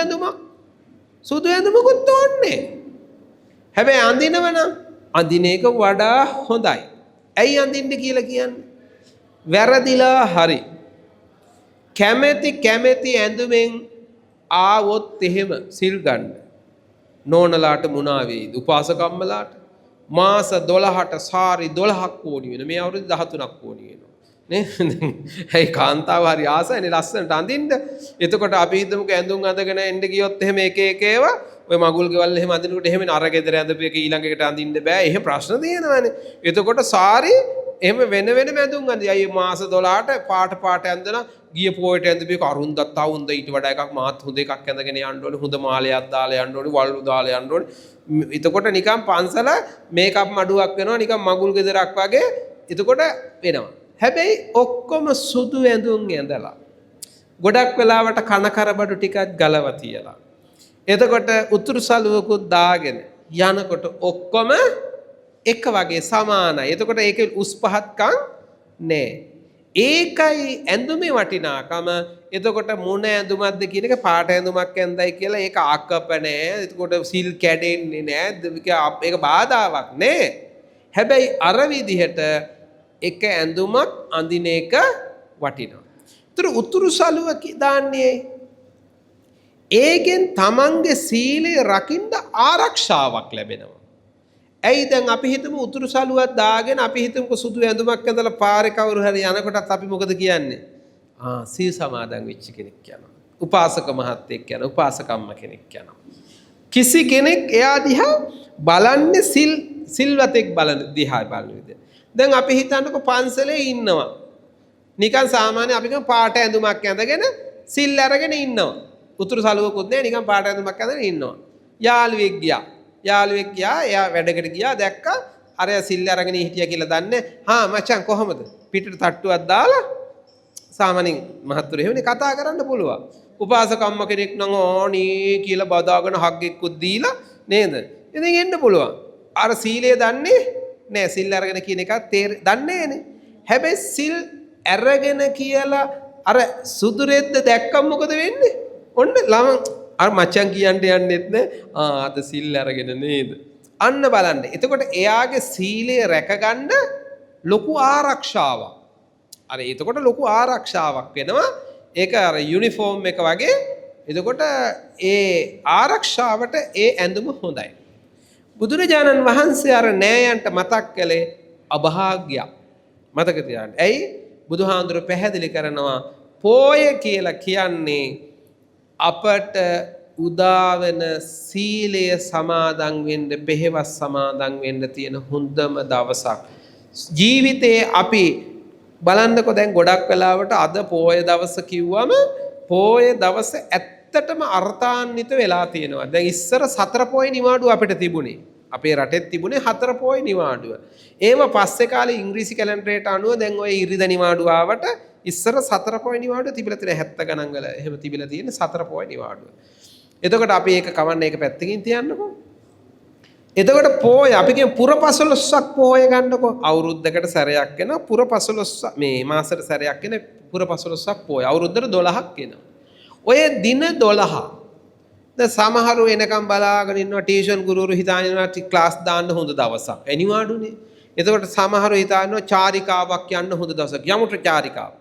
ඇඳුමකුත් ඕනේ. හැබැයි අඳිනවනම් අඳින එක වඩා හොඳයි. ඇයි අඳින්න කියලා කියන්නේ? වැරදිලා හරි. කැමැති ඇඳුමෙන් ආවොත් එහෙම සිල් ගන්න. නෝනලාට මුණා වේද? උපාසකම්මලාට මාස 12ට සාරි 12ක් ඕනි වෙන. මේ අවුරුදු 13ක් ඕනි වෙනවා. නේ? ඒ කාන්තාව හරි ආසයිනේ ලස්සනට අඳින්න. එතකොට අපි හිතමුකෝ ඇඳුම් අඳගෙන එන්න ගියොත් එහෙම එක ඒවා ඔය මගුල් ගෙවල් එහෙම අඳිනකොට එහෙම අර ගෙදර ඇඳපු එක ඊළඟ එකට අඳින්න බෑ. එහෙම ප්‍රශ්න තියෙනවානේ. එතකොට සාරි එහෙම වෙන ඇඳුම් අඳි. අය මාස 12ට පාට ඇඳලා ගිය පොයට ඇඳපු එක අරුන්දත් අවුන්ද ඊට වඩා එකක් මාත් හොඳ එකක් ඇඳගෙන යන්න ඕනේ. හොඳ මාලයක් දාලා යන්න ඕනේ. වල්ලු දාලා යන්න ඕනේ. එතකොට නිකන් පන්සල මේකප් මඩුවක් වෙනවා. නිකන් මගුල් ගෙදරක් වගේ. එතකොට වෙනවා. හැබැයි ඔක්කොම සුදු ඇඳුම් ඇඳලා ගොඩක් වෙලාවට කන කරබඩු ටිකක් ගලව තියලා එතකොට උතුරු සලුවකුත් දාගෙන යනකොට ඔක්කොම එක වගේ සමානයි. එතකොට ඒකේ උස් පහත්කම් නෑ. ඒකයි ඇඳුමේ වටිනාකම. එතකොට මොන ඇඳුමක්ද කියන එක පාට ඇඳුමක් ඇඳයි කියලා ඒක ආකප නෑ. එතකොට සිල් කැඩෙන්නේ නෑ. ඒක බාධාවක් නෑ. හැබැයි අර විදිහට එක ඇඳුමක් අඳින එක වටිනවා. ඒතර උතුරු සලුව දාන්නේ ඒකෙන් තමන්ගේ සීලය රකින්න ආරක්ෂාවක් ලැබෙනවා. ඇයි දැන් අපි හිතමු උතුරු සලුවක් දාගෙන අපි හිතමුකෝ සුදු ඇඳුමක් ඇඳලා පාරේ කවුරු හරි යනකොටත් අපි මොකද කියන්නේ? සීල් සමාදන් වෙච්ච කෙනෙක් යනවා. උපාසක මහත්තයෙක් යනවා. උපාසකම්ම කෙනෙක් යනවා. කිසි කෙනෙක් එයා දිහා බලන්නේ සිල්වතෙක් බලන දිහා බලන විදිහ. දැන් අපි හිතන්නකෝ පන්සලේ ඉන්නවා. නිකන් සාමාන්‍ය අපි කියමු පාට ඇඳුමක් ඇඳගෙන සිල් අරගෙන ඉන්නවා. උතුරු සලුවකුත් නැහැ නිකන් පාට ඇඳුමක් ඇඳගෙන ඉන්නවා. යාළුවෙක් ගියා. එයා වැඩකට ගියා දැක්කා අරයා සිල් අරගෙන හිටියා කියලා දන්නේ. මචං කොහමද? පිටට තට්ටුවක් දාලා සාමාන්‍යයෙන් මහත්තුරු එහෙමනේ කතා කරන්න පුළුවන්. උපාසකම්ම කෙනෙක් නම් ඕනී කියලා බදාගෙන හග් එක්කුත් දීලා නේද? ඉතින් එන්න පුළුවන්. අර සීලය දන්නේ නෑ. සිල් අරගෙන කියන එක දන්නේ නේ. හැබැයි සිල් අරගෙන කියලා අර සුදු රෙද්ද දැක්කම මොකද වෙන්නේ? ඔන්න ළම අර මචං කියන්න යන්නෙත් නෑ. අද සිල් අරගෙන නේද? අන්න බලන්න. එතකොට එයාගේ සීලය රැකගන්න ලොකු ආරක්ෂාවක්. අර එතකොට ලොකු ආරක්ෂාවක් වෙනවා. ඒක අර යුනිෆෝම් එක වගේ. එතකොට ඒ ආරක්ෂාවට ඒ ඇඳුම හොඳයි. බුදුරජාණන් වහන්සේ අර නෑයන්ට මතක් කළේ අභාග්‍යයක්. මතක තියාගන්න. ඇයි? බුදුහාඳුර පැහැදිලි කරනවා පෝය කියලා කියන්නේ අපට උදාවන සීලය සමාදන් වෙන්න, පෙහෙවස් සමාදන් වෙන්න තියෙන හොඳම දවසක්. ජීවිතේ අපි බලන්නකො දැන් ගොඩක් වෙලාවට අද පෝය දවස කිව්වම පෝය දවස ඇත්තටම අර්ථාන්විත වෙලා තියෙනවා. දැන් ඉස්සර 4 පෝය නිවාඩුව අපිට තිබුණේ. අපේ රටෙත් තිබුණේ 4 පෝය නිවාඩුව. ඒව පස්සේ කාලේ ඉංග්‍රීසි කැලෙන්ඩරේට අනුව දැන් ඔය ඉරිදා නිවාඩුව ආවට ඉස්සර 4 පෝය නිවාඩුව තිබිලා තියෙන 70 ගණන් වල එහෙම තිබිලා තියෙන 4 පෝය නිවාඩුව. එතකොට අපි ඒක කවන්න ඒක පැත්තකින් තියන්නකෝ. එතකොට පෝය අපි කියන පුර 15ක් පෝය ගන්නකො. අවුරුද්දකට සැරයක් වෙන පුර 15 මේ මාසෙට සැරයක් වෙන පුර 15ක් පෝය. අවුරුද්දට 12ක් වෙනවා. ඔය දින 12 දැන් සමහරු එනකම් බලාගෙන ඉන්නවා ටියුෂන් ගුරුවරු හිතාගෙන ඉන්නවා ක්ලාස් දාන්න හොඳ දවසක්. එනිවාඩුනේ. එතකොට සමහරු හිතනවා චාරිකාවක් යන්න හොඳ දවසක්. යමුට චාරිකාව.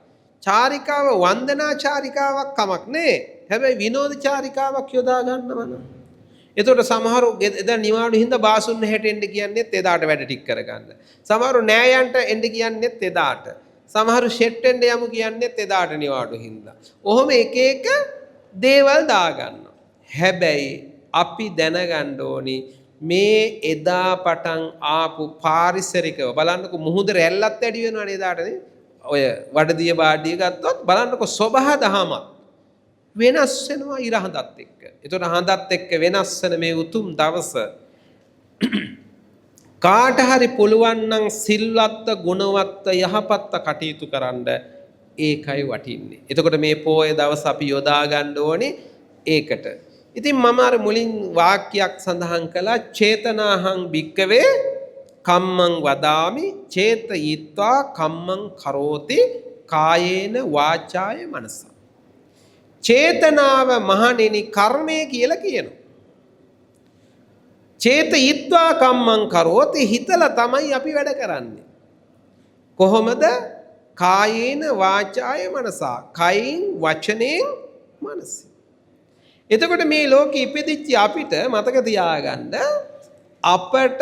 චාරිකාව වන්දනා චාරිකාවක් කමක් නේ. හැබැයි විනෝද චාරිකාවක් යොදා ගන්නවන. එතකොට සමහරු එදා නිවාඩු හින්දා බාසුන්න හැට එන්න කියන්නේත් එදාට වැඩ ටික කරගන්න. සමහරු නෑයන්ට එන්න කියන්නේත් එදාට. සමහරු ෂෙට් එන්න යමු කියන්නේත් එදාට නිවාඩු හින්දා. ඔහොම එක එක දේවල් දාගන්නවා. හැබැයි අපි දැනගන්න ඕනි මේ එදා පටන් ආපු පාරිසරිකව බලන්නකො මුහුද රැල්ලත් වැඩි වෙනවනේ එදාටනේ. ඔය වඩදිය බාඩිය ගත්තොත් බලන්නකො සබහා දහම වෙනස් වෙනවා ඉර හඳත් එක්ක. ඒතකොට හඳත් එක්ක වෙනස් වෙන මේ උතුම් දවස කාට හරි පුළුවන් නම් සිල්වත් ගුණවත් යහපත් කටයුතු කරන්න ඒකයි වටින්නේ. එතකොට මේ පොයේ දවස් අපි යොදා ගන්න ඕනේ ඒකට. ඉතින් මම අර මුලින් වාක්‍යයක් සඳහන් කළා චේතනාහං භික්කවේ කම්මං වදාමි චේතයිත්වා කම්මං කරෝති කායේන වාචාය මනස. චේතනාව මහණෙනි කර්මය කියලා කියනවා. චේතයිත්වා කම්මං කරෝති හිතලා තමයි අපි වැඩ කරන්නේ. කොහොමද? කායේන වාචාය මනස. කයින් වචනෙන් මනස. එතකොට මේ ලෝකෙ ඉපදිච්ච අපිට මතක තියාගන්න අපට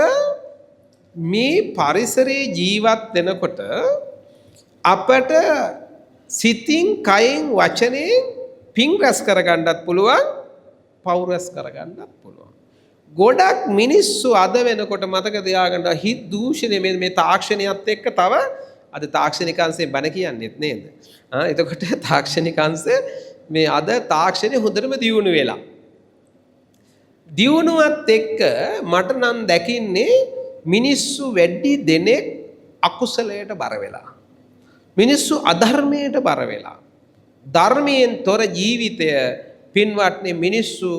මේ පරිසරයේ ජීවත් වෙනකොට අපට සිතින් කයින් වචනෙන් පින් රැස් කරගන්නත් පුළුවන් පව් රැස් කරගන්නත් පුළුවන්. ගොඩක් මිනිස්සු අද වෙනකොට මතක තියාගන්න හිත් දූෂණය මේ තාක්ෂණයත් එක්ක තව අද තාක්ෂණිකංශයෙන් බණ කියන්නේත් නේද? එතකොට තාක්ෂණිකංශය මේ අද තාක්ෂණය හොඳටම දියුණු වෙලා. දියුණුවත් එක්ක මට නම් දැකින්නේ මිනිස්සු වැඩි දෙනෙක් අකුසලයට බර වෙලා. මිනිස්සු අධර්මයට බර වෙලා. ධර්මයෙන් තොර ජීවිතය පින්වත්නි මිනිස්සු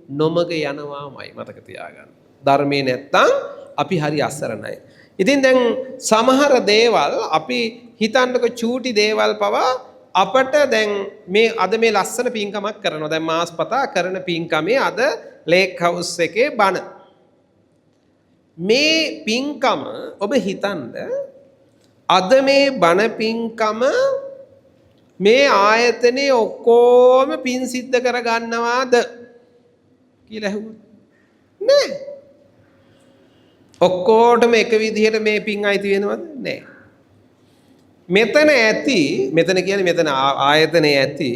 නොමග යනවාමයි මතක තියාගන්න. ධර්මයේ නැත්තම් අපි හරි අසරණයි. ඉතින් දැන් සමහර දේවල් අපි හිතන්නකො චූටි දේවල් පවා අපට දැන් මේ අද මේ ලස්සන පින්කමක් කරනවා. දැන් මාස්පතා කරන පින්කමේ අද ලේක් හවුස් එකේ බණ. මේ පින්කම ඔබ හිතන්න අද මේ බණ පින්කම මේ ආයතනයේ ඔක්කොම පින් සිද්ධ කරගන්නවාද කියලා ඇහුවොත් නෑ. ඔක්කොටම එක විදිහට මේ පින් අයිති වෙනවද? නෑ. මෙතන ඇති මෙතන කියන්නේ මෙතන ආයතනයේ ඇති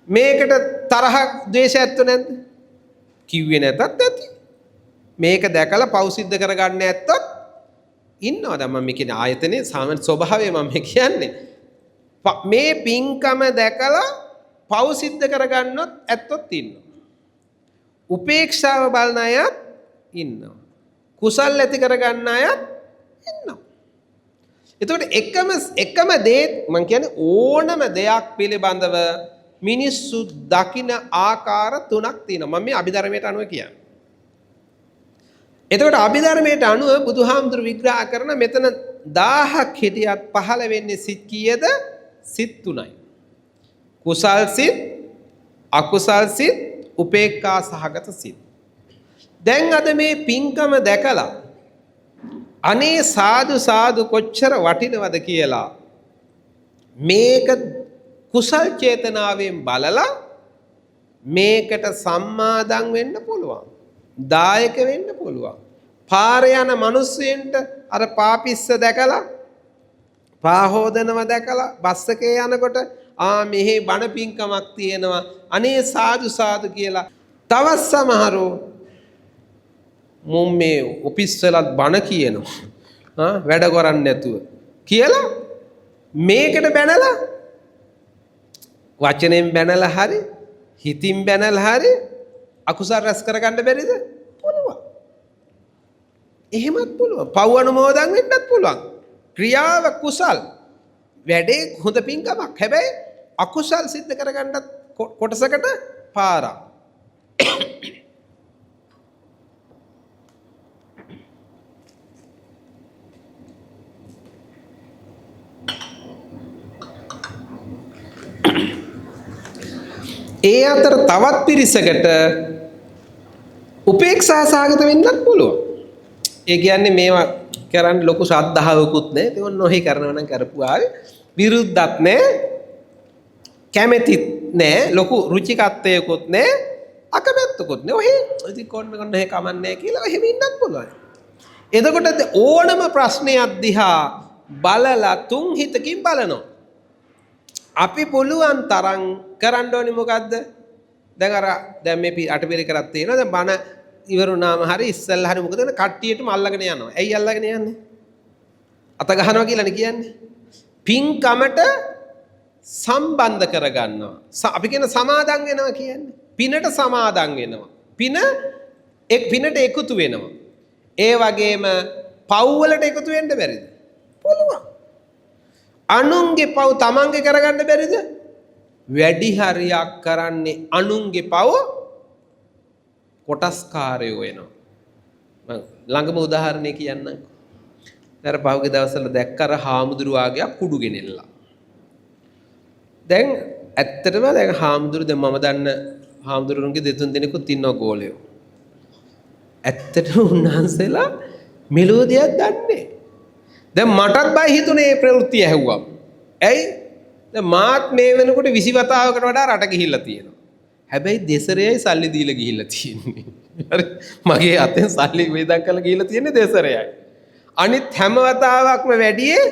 මේකට තරහ ද්වේෂ ඇත්ත නැද්ද? කිව්වේ නැතත් ඇති. මේක දැකලා පව් සිද්ධ කරගන්න නැත්තත් ඉන්නවා. දැන් මම කියන්නේ ආයතනයේ සාමාන්‍ය ස්වභාවය මම කියන්නේ. මේ පින්කම දැකලා පව් සිද්ධ කරගන්නොත් ඇත්තොත් ඉන්නවා. උපේක්ෂාව බලන අයත් ඉන්නවා. කුසල් ඇති කරගන්න අයත් ඉන්නවා. එතකොට එකම දේ මම කියන්නේ ඕනම දෙයක් පිළිබඳව මිනිස්සු දකින ආකාර තුනක් තියෙනවා. මම මේ අභිධර්මයට අනුව කියන්නේ. එතකොට අභිධර්මයට අනුව බුදුහාමුදුරු විග්‍රහ කරන මෙතන 1000ක් හිටියත් පහළ වෙන්නේ සිත් කීයද? සිත් 3යි. කුසල් සිත්, අකුසල් සිත්, උපේක්ඛා සහගත සිත්. දැන් අද මේ පින්කම දැකලා අනේ සාදු සාදු කොච්චර වටිනවද කියලා මේක කුසල් චේතනාවෙන් බලලා මේකට සම්මාදම් වෙන්න පුළුවන්. දායක වෙන්න පුළුවන්. පාර යන මිනිස්සුන්ට අර පාපිස්ස දැකලා පාහෝදනව දැකලා බස් එකේ යනකොට මෙහි බණ පිංකමක් තියෙනවා අනේ සාදු සාදු කියලා තවත් සමහරව මුම් මේ ඔෆිස් වලත් බණ කියනවා වැඩ කරන්නේ නැතුව කියලා මේකට බැනලා වචනෙන් බැනලා හරි හිතින් බැනලා හරි අකුසල රැස් කරගන්න බැරිද? පුළුවන්. එහෙමත් පුළුවන්. පව් අනුමෝදන් වෙන්නත් පුළුවන්. ක්‍රියාව කුසල් වැඩේ හොඳ පිංකමක්. හැබැයි අකුසල් සිද්ධ කරගන්නත් කොටසකට පාරක්. ඒ අතර තවත් පිරිසකට උපේක්ෂා සාගත වෙන්නත් පුළුවන්. ඒ කියන්නේ මේවා කරන්න ලොකු ශ්‍රද්ධාවකුත් නැහැ. ඒක නොහි කරනවා නම් කරපුවාවේ විරුද්ධත් නැහැ. කැමැතිත් නැහැ. ලොකු රුචිකත්වයකුත් නැහැ. අකමැත්තකුත් නැහැ. ඔහේ ඉතින් කොන්න හේ කමන්නේ කියලා එහෙම ඉන්නත් පුළුවන්. එතකොට ඕනම ප්‍රශ්නයක් දිහා බලලා තුන් හිතකින් බලනවා. අපි පුළුවන් තරම් කරන්න ඕනේ මොකද්ද? දැන් මේ අටපිරි කරක් තියෙනවා. දැන් බණ ඉවරුනාම හරි ඉස්සෙල්ලා හරි මොකද කරන්නේ? කට්ටියටම අල්ලගෙන යනවා. ඇයි අල්ලගෙන යන්නේ? අත ගහනවා කියලානේ කියන්නේ. පින්කමට සම්බන්ධ කරගන්නවා. අපි කියන සමාදන් වෙනවා කියන්නේ. පිනට සමාදන් වෙනවා. පිනට එකතු වෙනවා. ඒ වගේම පව් වලට එකතු වෙන්න බැරිද? පුළුවන්. අනුන්ගේ පව් තමන්ගේ කරගන්න බැරිද? වැඩි හරියක් කරන්නේ අනුන්ගේ පව් කොටස්කාරයෝ වෙනවා. මම ළඟම උදාහරණයක් කියන්නම්. අර පහුගිය දවස්වල දැක්කර හාමුදුරුවාගේ කුඩු ගෙනෙල්ලා. දැන් ඇත්තටම දැන් හාමුදුරු දැන් මම දන්න හාමුදුරුවන්ගේ දෙතුන් දෙනෙකුත් ඉන්නවා ගෝලයෝ. ඇත්තටම උන්වහන්සේලා මෙලෝදියක් දන්නේ. දැන් මටත් බය හිතුනේ මේ ප්‍රවෘත්තිය ඇහුවම්. ඇයි? දැන් මාත් මේ වෙනකොට 20 වතාවකට වඩා රට ගිහිල්ලා තියෙනවා. හැබැයි දෙසරයයි සල්ලි දීලා ගිහිල්ලා තියෙන්නේ. හරි මගේ අතෙන් සල්ලි වේදම් කරලා ගිහිල්ලා තියෙන්නේ දෙසරයයි. අනිත් හැම වතාවක්ම වැඩියේ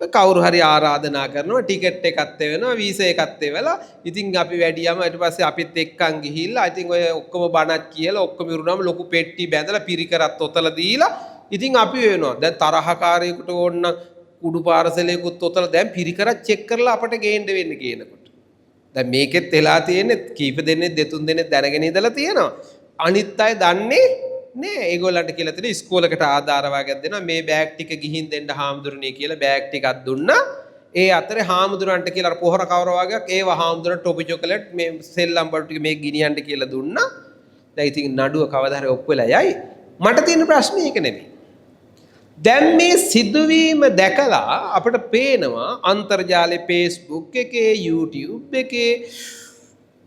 කවුරු හරි ආරාධනා කරනවා ටිකට් එකත් එවෙනවා වීසා එකත් එවලා ඉතින් අපි වැඩියම ඊට පස්සේ අපිත් එක්කන් ගිහිල්ලා ඉතින් ඔය ඔක්කොම බණක් කියලා ඔක්කොම ඉරුණාම ලොකු පෙට්ටි බැඳලා පිරිකරත් ඔතලා දීලා ඉතින් අපි වෙනවා. දැන් තරහකාරයෙකුට ඕන කුඩු පාර්සලයකුත් ඔතලා දැන් පිරිකරත් චෙක් කරලා අපට ගේන්න වෙන්නේ කියනකොට. දැන් මේකෙත් වෙලා තියෙන්නේ කීප දෙනෙක් දෙතුන් දෙනෙක් දැනගෙන ඉඳලා තියෙනවා. අනිත් අය දන්නේ නෑ. ඒගොල්ලන්ට කියලා තියෙන ඉස්කෝලේකට ආධාර වගේක් දෙනවා. මේ බෑග් ටික ගිහින් දෙන්න හාමුදුරනේ කියලා බෑග් ටිකක් දුන්නා. ඒ අතරේ හාමුදුරන්ට කියලා අර පොහොර කවර වගේක් ඒව හාමුදුරන්ට ටොපි චොකලට් මේ සෙල්ලම් බඩු ටික මේ ගිනියන්න කියලා දුන්නා. දැන් ඉතින් නඩුව කවදා හරි ඔප්පු වෙලා යයි. මට තියෙන ප්‍රශ්නේ ඒක නෙමෙයි. දැන් මේ සිදුවීම දැකලා අපිට පේනවා අන්තර්ජාලයේ Facebook එකේ YouTube එකේ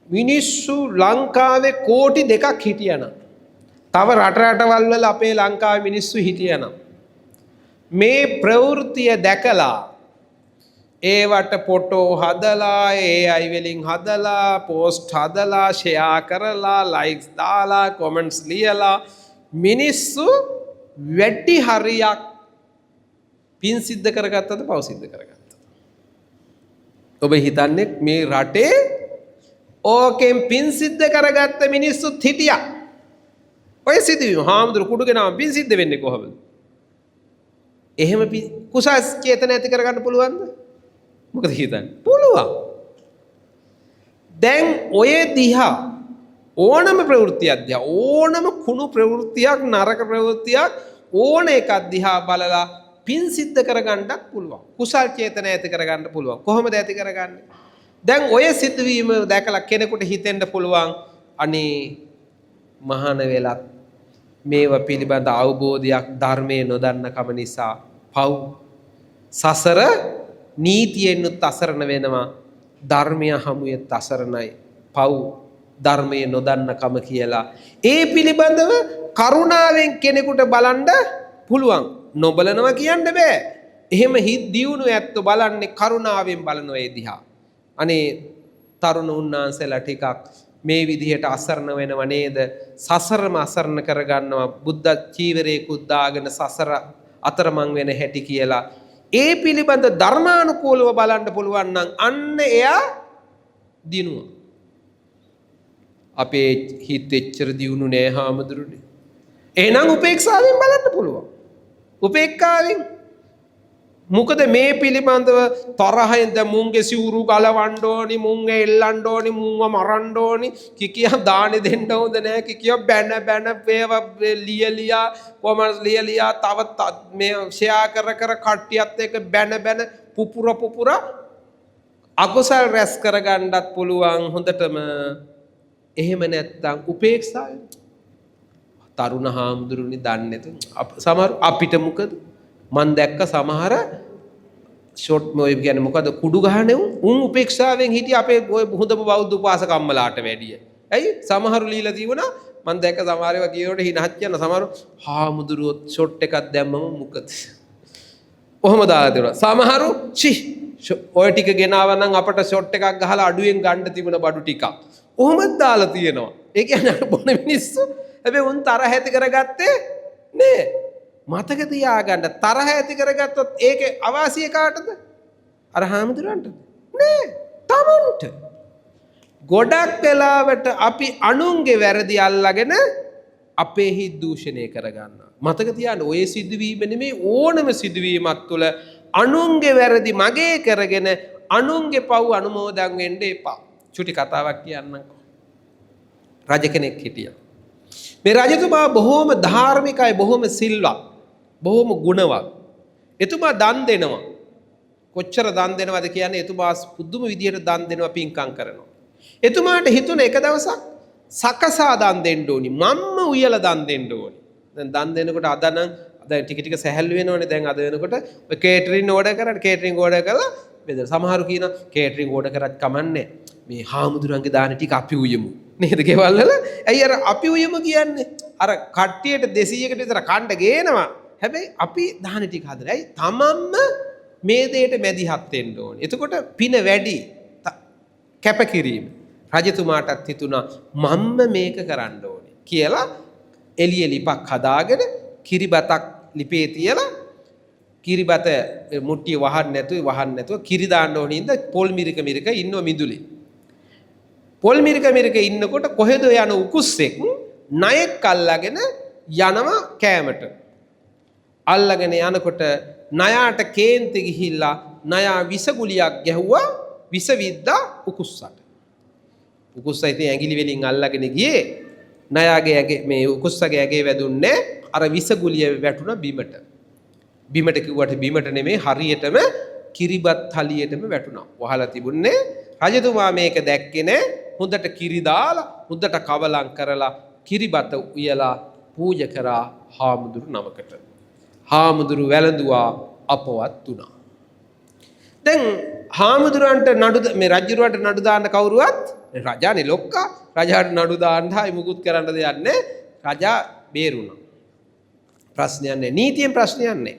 මිනිස්සු ලංකාවේ කෝටි 2ක් හිටියනම් තව රටවල් වල අපේ ලංකාවේ මිනිස්සු හිටියනම් මේ ප්‍රවෘත්තිය දැකලා ඒවට ෆොටෝ හදලා AI වලින් හදලා පෝස්ට් හදලා ෂෙයා කරලා ලයික්ස් දාලා කමෙන්ට්ස් ලියලා මිනිස්සු වැඩි හරියක් පින් සිද්ධ කරගත්තද පව් සිද්ධ කරගත්තද? ඔබ හිතන්නේ මේ රටේ ඕකෙන් පින් සිද්ධ කරගත්ත මිනිස්සුත් හිටියා. ඔය සිදුවීම හාමුදුරු කුඩුගෙනම පින් සිද්ධ වෙන්නේ කොහොමද? එහෙම කුසල් චේතන ඇති කරගන්න පුළුවන්ද? මොකද හිතන්නේ? පුළුවන්. දැන් ඔය දිහා ඕනම ප්‍රවෘත්තියක් දිහා ඕනම කුණු ප්‍රවෘත්තියක් නරක ප්‍රවෘත්තියක් ඕන එකක් දිහා බලලා පින් සිද්ධ කරගන්නත් පුළුවන්. කුසල් චේතන ඇති කරගන්න පුළුවන්. කොහොමද ඇති කරගන්නේ? දැන් ඔය සිදුවීම දැකලා කෙනෙකුට හිතෙන්න පුළුවන් අනේ මහාන වෙලත් මේව පිළිබඳ අවබෝධයක් ධර්මයේ නොදන්න කම නිසා පව් සසර නීතියෙන්නුත් අසරණ වෙනවා ධර්මය හමුවෙත් අසරණයි පව් ධර්මයේ නොදන්න කම කියලා ඒ පිළිබඳව කරුණාවෙන් කෙනෙකුට බලන්න පුළුවන්. නොබලනවා කියන්න බෑ. එහෙම හිත් දියුණු ඇත්තෝ බලන්නේ කරුණාවෙන් බලනවා ඒ දිහා. අනේ තරුණ උන්නාන්සේලා ටිකක් මේ විදිහට අසරණ වෙනව නේද? සසරම අසරණ කරගන්නවා බුද්ධ චීවරයකුත් දාගෙන සසර අතරමං වෙන හැටි කියලා. ඒ පිළිබඳ ධර්මානුකූලව බලන්න පුළුවන් නම් අන්න එයා දිනුවා. අපේ හිත එච්චර දියුණු නෑ හාමුදුරනේ. එහෙනම් උපේක්ෂාවෙන් බලන්න පුළුවන්. උපේක්ඛාවෙන්. මොකද මේ පිළිබඳව තරහෙන් දැන් මුන්ගේ සිවුරු ගලවන්න ඕනි, මුන්ගේ එල්ලන්න ඕනි, මුන්ව මරන්න ඕනි, කිකියා දානෙ දෙන්න හොඳ නෑ, කිකියා බැන ලියලියා කොමර්ස් ලියලියා තව මේ ෂෙයා කර කට්ටියත් එක්ක බැන පුපුර අකුසල් රැස් කරගන්නත් පුළුවන් හොඳටම. එහෙම නැත්තම් උපේක්ෂාවෙන් තරුණ හාමුදුරුවනි දන්නේ නැතු සමහර අපිට මොකද මන් දැක්ක සමහර ෂොට් මොයි කියන්නේ මොකද කුඩු ගහන්නේ උන් උපේක්ෂාවෙන් හිටිය අපේ ඔය හොඳම බෞද්ධ උපාසක අම්මලාට වැඩිය. ඇයි සමහරු ලීලා තිබුණා මන් දැක්ක සමහරව කියනකොට හිනහත් යන සමහරු හාමුදුරුවෝ ෂොට් එකක් දැම්මම මොකද ඔහොම දාලා දෙනවා. සමහරු ඔය ටික ගෙනාව නම් අපට ෂොට් එකක් ගහලා අඩුවෙන් ගන්න තිබුණ බඩු ටිකක් ඔහොමත් දාලා තියෙනවා. ඒ කියන්නේ බොන මිනිස්සු හැබැයි උන් තරහ ඇති කරගත්තේ නේ. මතක තියාගන්න තරහ ඇති කරගත්තොත් ඒකේ අවාසිය කාටද? අර හාමුදුරන්ට නේ තමන්ට. ගොඩක් වෙලාවට අපි අනුන්ගේ වැරදි අල්ලගෙන අපේ හිත් දූෂණය කරගන්නවා. මතක තියාගන්න ඔය සිදුවීම නෙමෙයි ඕනම සිදුවීමක් තුළ අනුන්ගේ වැරදි මගේ කරගෙන අනුන්ගේ පව් අනුමෝදන් වෙන්න එපා. චුටි කතාවක් කියන්නම්. රජ කෙනෙක් හිටියා. මේ රජතුමා බොහෝම ධාර්මිකයි, බොහෝම සිල්වත්, බොහෝම ගුණවත්. එතුමා දන් දෙනවා. කොච්චර දන් දෙනවද කියන්නේ එතුමා පුදුම විදියට දන් දෙනවා, පින්කම් කරනවා. එතුමාට හිතුණ එක දවසක් සකසා දන් දෙන්න ඕනි. මම්ම උයලා දන් දෙන්න ඕනි. දැන් දන් දෙනකොට අද නම් දැන් ටික සැහැල්ලු වෙනවනේ. දැන් අද වෙනකොට ඔය කේටරින් ඕඩර් කරලා කේටරින් ඕඩර් කරලා බෙදලා සමහරු කියනවා කේටරින් ඕඩර් කරත් කමන්නේ. මේ හාමුදුරන්ගේ දාන ටික අපි උයමු. නේද ගෙවල් වල? ඇයි අර අපි උයමු කියන්නේ? අර කට්ටියට 200කට විතර කණ්ඩ ගේනවා. හැබැයි අපි දාන ටික හදලා. ඇයි? තමන්ම මේ දෙයට මැදිහත් වෙන්න ඕනේ. එතකොට පින වැඩි. කැපකිරීම. රජතුමාටත් හිතුණා මම්ම මේක කරන්න ඕනේ කියලා එළිය ලිපක් හදාගෙන කිරිබතක් ලිපේ තියලා කිරිබත මුට්ටිය වහන්න නැතුව කිරි දාන්න ඕනේ ඉඳ පොල් මිරික ඉන්නව මිදුලේ. පොල් මිරික ඉන්නකොට කොහෙද යන උකුස්සෙක් ණයෙක් අල්ලගෙන යනවා කෑමට. අල්ලගෙන යනකොට ණයාට කේන්ති ගිහිල්ලා ණයා විස ගුලියක් ගැහුවා. විස විද්දා උකුස්සට. උකුස්සා ඉතින් ඇඟිලි වලින් අල්ලගෙන ගියේ ණයාගේ ඇගේ මේ උකුස්සගේ ඇගේ වැදුන්නේ අර විස ගුලිය වැටුණා බිමට. බිමට කිව්වට බිමට නෙමෙයි හරියටම කිරිබත් හලියටම වැටුණා. වහලා තිබුණේ රජතුමා මේක දැක්කේ නෑ. හොඳට කිරි දාලා හොඳට කවලම් කරලා කිරිබත උයලා පූජා කරා හාමුදුරු නමකට. හාමුදුරු වැළඳුවා අපවත් වුණා. දැන් හාමුදුරන්ට නඩු මේ රජුරවන්ට නඩු දාන්න කවුරුවත් රජානේ ලොක්කා රජාට නඩු දාන්න හයි මුකුත් කරන්න දෙයක් නැහැ. රජා බේරුණා. ප්‍රශ්නයක් නැහැ. නීතියෙන් ප්‍රශ්නයක් නැහැ.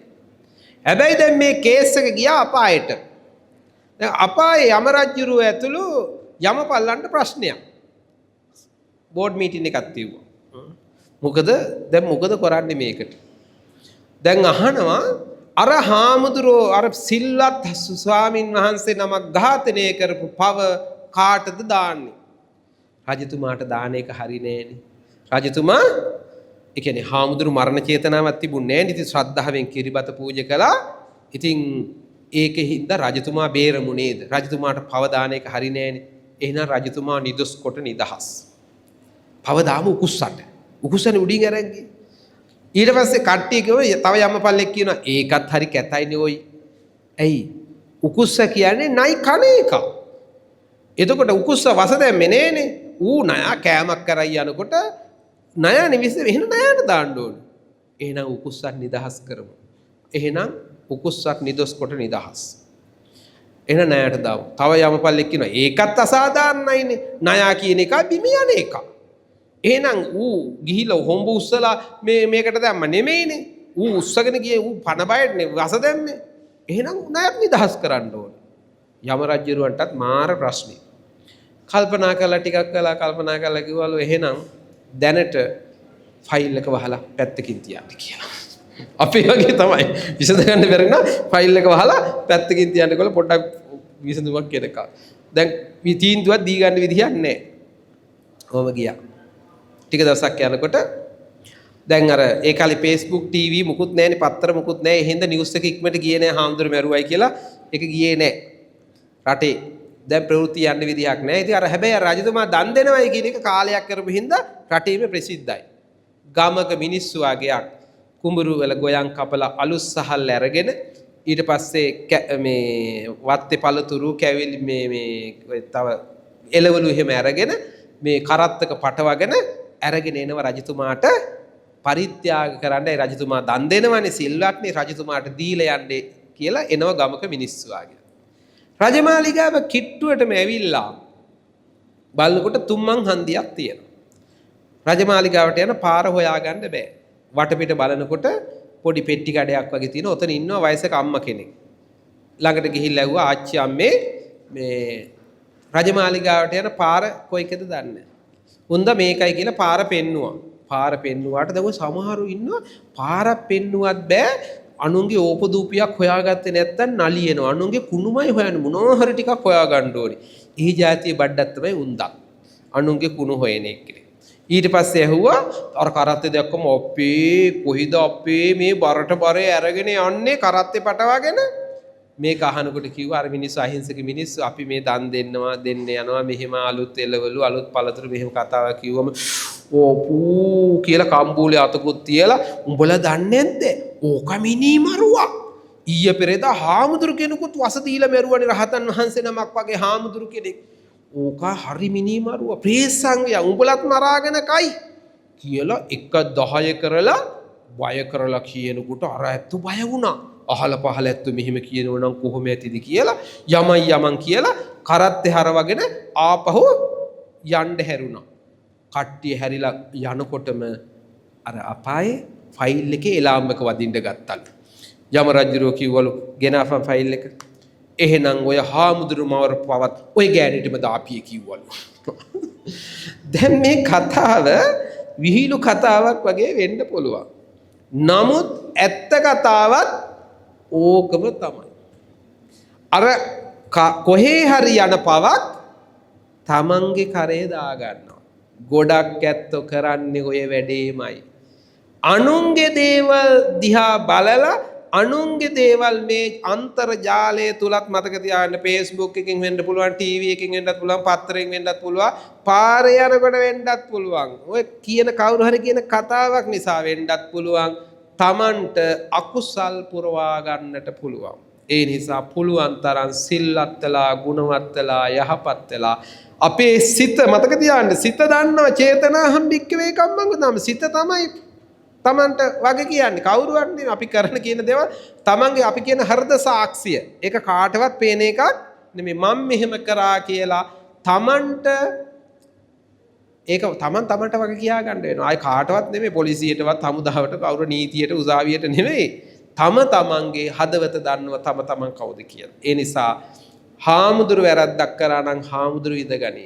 හැබැයි දැන් මේ කේස් එක ගියා අපායට. දැන් අපායේ යම රජුරුව ඇතුළු යමපල්ලන්ට ප්‍රශ්නයක්. බෝඩ් මීටින් එකක් තියුවා. මොකද කරන්නේ මේකට? දැන් අහනවා අර හාමුදුරුවෝ අර සිල්වත් ස්වාමින් වහන්සේ නමක් ඝාතනය කරපු පව කාටද දාන්නේ? රජතුමාට දාන එක හරි නෑනේ. රජතුමා ඒ කියන්නේ හාමුදුරු මරණ චේතනාවක් තිබුණේ නෑනේ. ඉතින් ශ්‍රද්ධාවෙන් කිරිබත පූජා කළා. ඉතින් ඒකෙහිඳ රජතුමා බේරමු නේද? රජතුමාට පව දාන එක හරි නෑනේ. එහෙනම් රජතුමා නිදොස් කොට නිදහස්. පව දාමු උකුස්සට. උකුස්සනේ උඩින් අරන් ගියේ. ඊට පස්සේ කට්ටිය කිව්වා තව යමපල්ලෙක් කියනවා ඒකත් හරි කැතයිනේ ඔයි. ඇයි? උකුස්ස කියන්නේ නයි කන එක. එතකොට උකුස්ස වස දැම්මේ නෑනේ. ඌ ණයා කෑමක් කරයි යනකොට ණයා නිවිස එහෙනම් ණයාට දාන්න ඕනේ. එහෙනම් උකුස්සක් නිදහස් කරමු. එහෙනම් උකුස්සක් නිදොස් කොට නිදහස්. එහෙනම් ණයාට දාමු. තව යමපල්ලෙක් කියනවා ඒකත් අසාධාරණයිනේ. ණයා කියන එක බිම යන එක. එහෙනම් ඌ ගිහිලා හොම්බ උස්සලා මේකට දැම්ම නෙමෙයිනේ. ඌ උස්සගෙන ගියේ ඌ පණ බයටනේ වස දැම්මේ. එහෙනම් ණයත් නිදහස් කරන්න ඕනේ. යම රජුරවන්ටත් මාර ප්‍රශ්නේ. කල්පනා කරලා ටිකක් කළා කල්පනා කරලා කිව්වලු එහෙනම් දැනට ෆයිල් එක වහලා පැත්තකින් තියන්න කියලා. අපි වගේ තමයි විසඳ ගන්න බැරි නම් ෆයිල් එක වහලා පැත්තකින් තියන්න කියලා පොඩ්ඩක් විසඳුමක් කෙනකා. දැන් මේ තීන්දුවක් දී ගන්න විදිහක් නැහැ. කොහොම ගියා. ටික දවසක් යනකොට දැන් අර ඒ කාලේ Facebook TV මුකුත් නැහැනේ පත්තර මුකුත් නැහැ. ඒ හින්දා නිවුස් එක ඉක්මනට ගියේ නැහැ හාමුදුරු මැරුවයි කියලා ඒක ගියේ නැහැ. රටේ දැන් ප්‍රවෘත්ති යන්න විදිහක් නැහැ. ඉතින් අර හැබැයි රජතුමා දන් දෙනවයි කියන එක කාලයක් කරපු හින්දා රටේම ප්‍රසිද්ධයි. ගමක මිනිස්සු වගේක් කුඹුරු වල ගොයන් කපලා අලුත් සහල් අරගෙන ඊට පස්සේ මේ වත්තේ පළතුරු කැවිලි මේ තව එළවලු එහෙම අරගෙන මේ කරත්තක පටවගෙන අරගෙන එනවා රජතුමාට පරිත්‍යාග කරන්නයි රජතුමා දන් දෙනවනේ සිල්වත්නේ රජතුමාට දීලා යන්නේ කියලා එනවා ගමක මිනිස්සු වගේ. රජමාලිගාව කිට්ටුවටම ඇවිල්ලා බලනකොට තුම්මන් හන්දියක් තියෙනවා. රජමාලිගාවට යන පාර හොයාගන්න බෑ. වටපිට බලනකොට පොඩි පෙට්ටි කඩයක් වගේ තියෙන. ඔතන ඉන්නවා වයසක අම්මා කෙනෙක්. ළඟට ගිහිල්ලා ඇහුවා ආච්චි අම්මේ මේ රජමාලිගාවට යන පාර කොයිකද දන්නේ? උන්දා මේකයි කියලා පාර පෙන්නුවා. පාර පෙන්නුවාට දැන් සමහරු ඉන්නවා පාර පෙන්නුවත් බෑ. අනුන්ගේ ඕපදූපියක් හොයාගත්තේ නැත්තම් නලියනවා. අනුන්ගේ කුණුමයි හොයන්නේ මොනවා හරි ටිකක් හොයාගන්න ඕනේ. එහි જાතිය බඩක් තමයි උන්දා. අනුන්ගේ කුණු හොයන එක. ඊට පස්සේ ඇහුවා අර කරත්තේ දැක්කම අපේ කොහිද අපේ මේ බරට බරේ අරගෙන යන්නේ කරත්තේ පටවගෙන මේක අහනකොට කිව්වා අර මිනිස්සු අහිංසක මිනිස්සු අපි මේ දන් දෙන්න යනවා මෙහෙම අලුත් එළවලු අලුත් පළතුරු මෙහෙම කතාවක් කිව්වම ඕපූ කියලා කම්බුලේ අතකුත් තියලා උඹලා දන්නේ නැද්ද ඕක මිනී මරුවා ඊයේ පෙරේදා හාමුදුරු කෙනෙකුත් වස දීලා මරුවනේ රහතන් වහන්සේ නමක් වගේ හාමුදුරු කෙනෙක් ඕක හරි මිනී මරුවා ප්‍රේසංගය උඹලත් මරාගෙන කයි කියලා 1-10 කරලා බය කරලා කියනකොට අර ඇත්තු බය වුණා අහල පහල ඇත්තු මෙහෙම කියනෝ නම් කොහොම ඇතිද කියලා යමන් කියලා කරත්තේ හරවගෙන ආපහු යන්න හැරුණා කට්ටිය හැරිලා යනකොටම අර අපායේ ෆයිල් එකේ එලාම් එක වදින්න ගත්තලු යම රජුරෝ කිව්වලු ගෙනාපන් ෆයිල් එක එහෙනම් ඔය හාමුදුරු මවර පවත් ඔය ගෑණිටම දාපිය කිව්වලු දැන් මේ කතාව විහිළු කතාවක් වගේ වෙන්න පුළුවන් නමුත් ඇත්ත කතාවත් ඕකම තමයි අර කොහේ හරි යන පවක් තමන්ගේ කරේ දාගන්නවා ගොඩක් ඇත්තෝ කරන්නේ ඔය වැඩේමයි අනුන්ගේ දේවල් දිහා බලලා අනුන්ගේ දේවල් මේ අන්තර්ජාලය තුලත් මතක තියාගන්න Facebook එකකින් වෙන්න පුළුවන් TV එකකින් වෙන්නත් පුළුවන් පත්තරයෙන් වෙන්නත් පුළුවන් පාරේ යනකොට වෙන්නත් පුළුවන් ඔය කියන කවුරු හරි කියන කතාවක් නිසා වෙන්නත් පුළුවන් තමන්ට අකුසල් පුරවා ගන්නට පුළුවන් ඒ නිසා පුළුවන් තරම් සිල්වත් වෙලා ගුණවත් වෙලා යහපත් වෙලා අපේ සිත මතක තියාගන්න සිත දන්නවා චේතනාහම් භික්කවේ කම්මං නම් සිත තමයි තමන්ට වගේ කියන්නේ කවුරුවත් නෙමෙයි අපි කරන කියන දේවල් තමන්ගේ අපි කියන හෘද සාක්ෂිය ඒක කාටවත් පේන එකක් නෙමෙයි මම මෙහෙම කරා කියලා තමන්ට ඒක තමන්ට වගේ කියා ගන්න වෙනවා ආයි කාටවත් නෙමෙයි පොලිසියටවත් හමුදාවට කවුරු නීතියට උසාවියට නෙමෙයි තමන්ගේ හදවත දන්නව තමන් කවුද කියලා ඒ නිසා හාමුදුරු වැරද්දක් කරා නම් හාමුදුරු විදගනි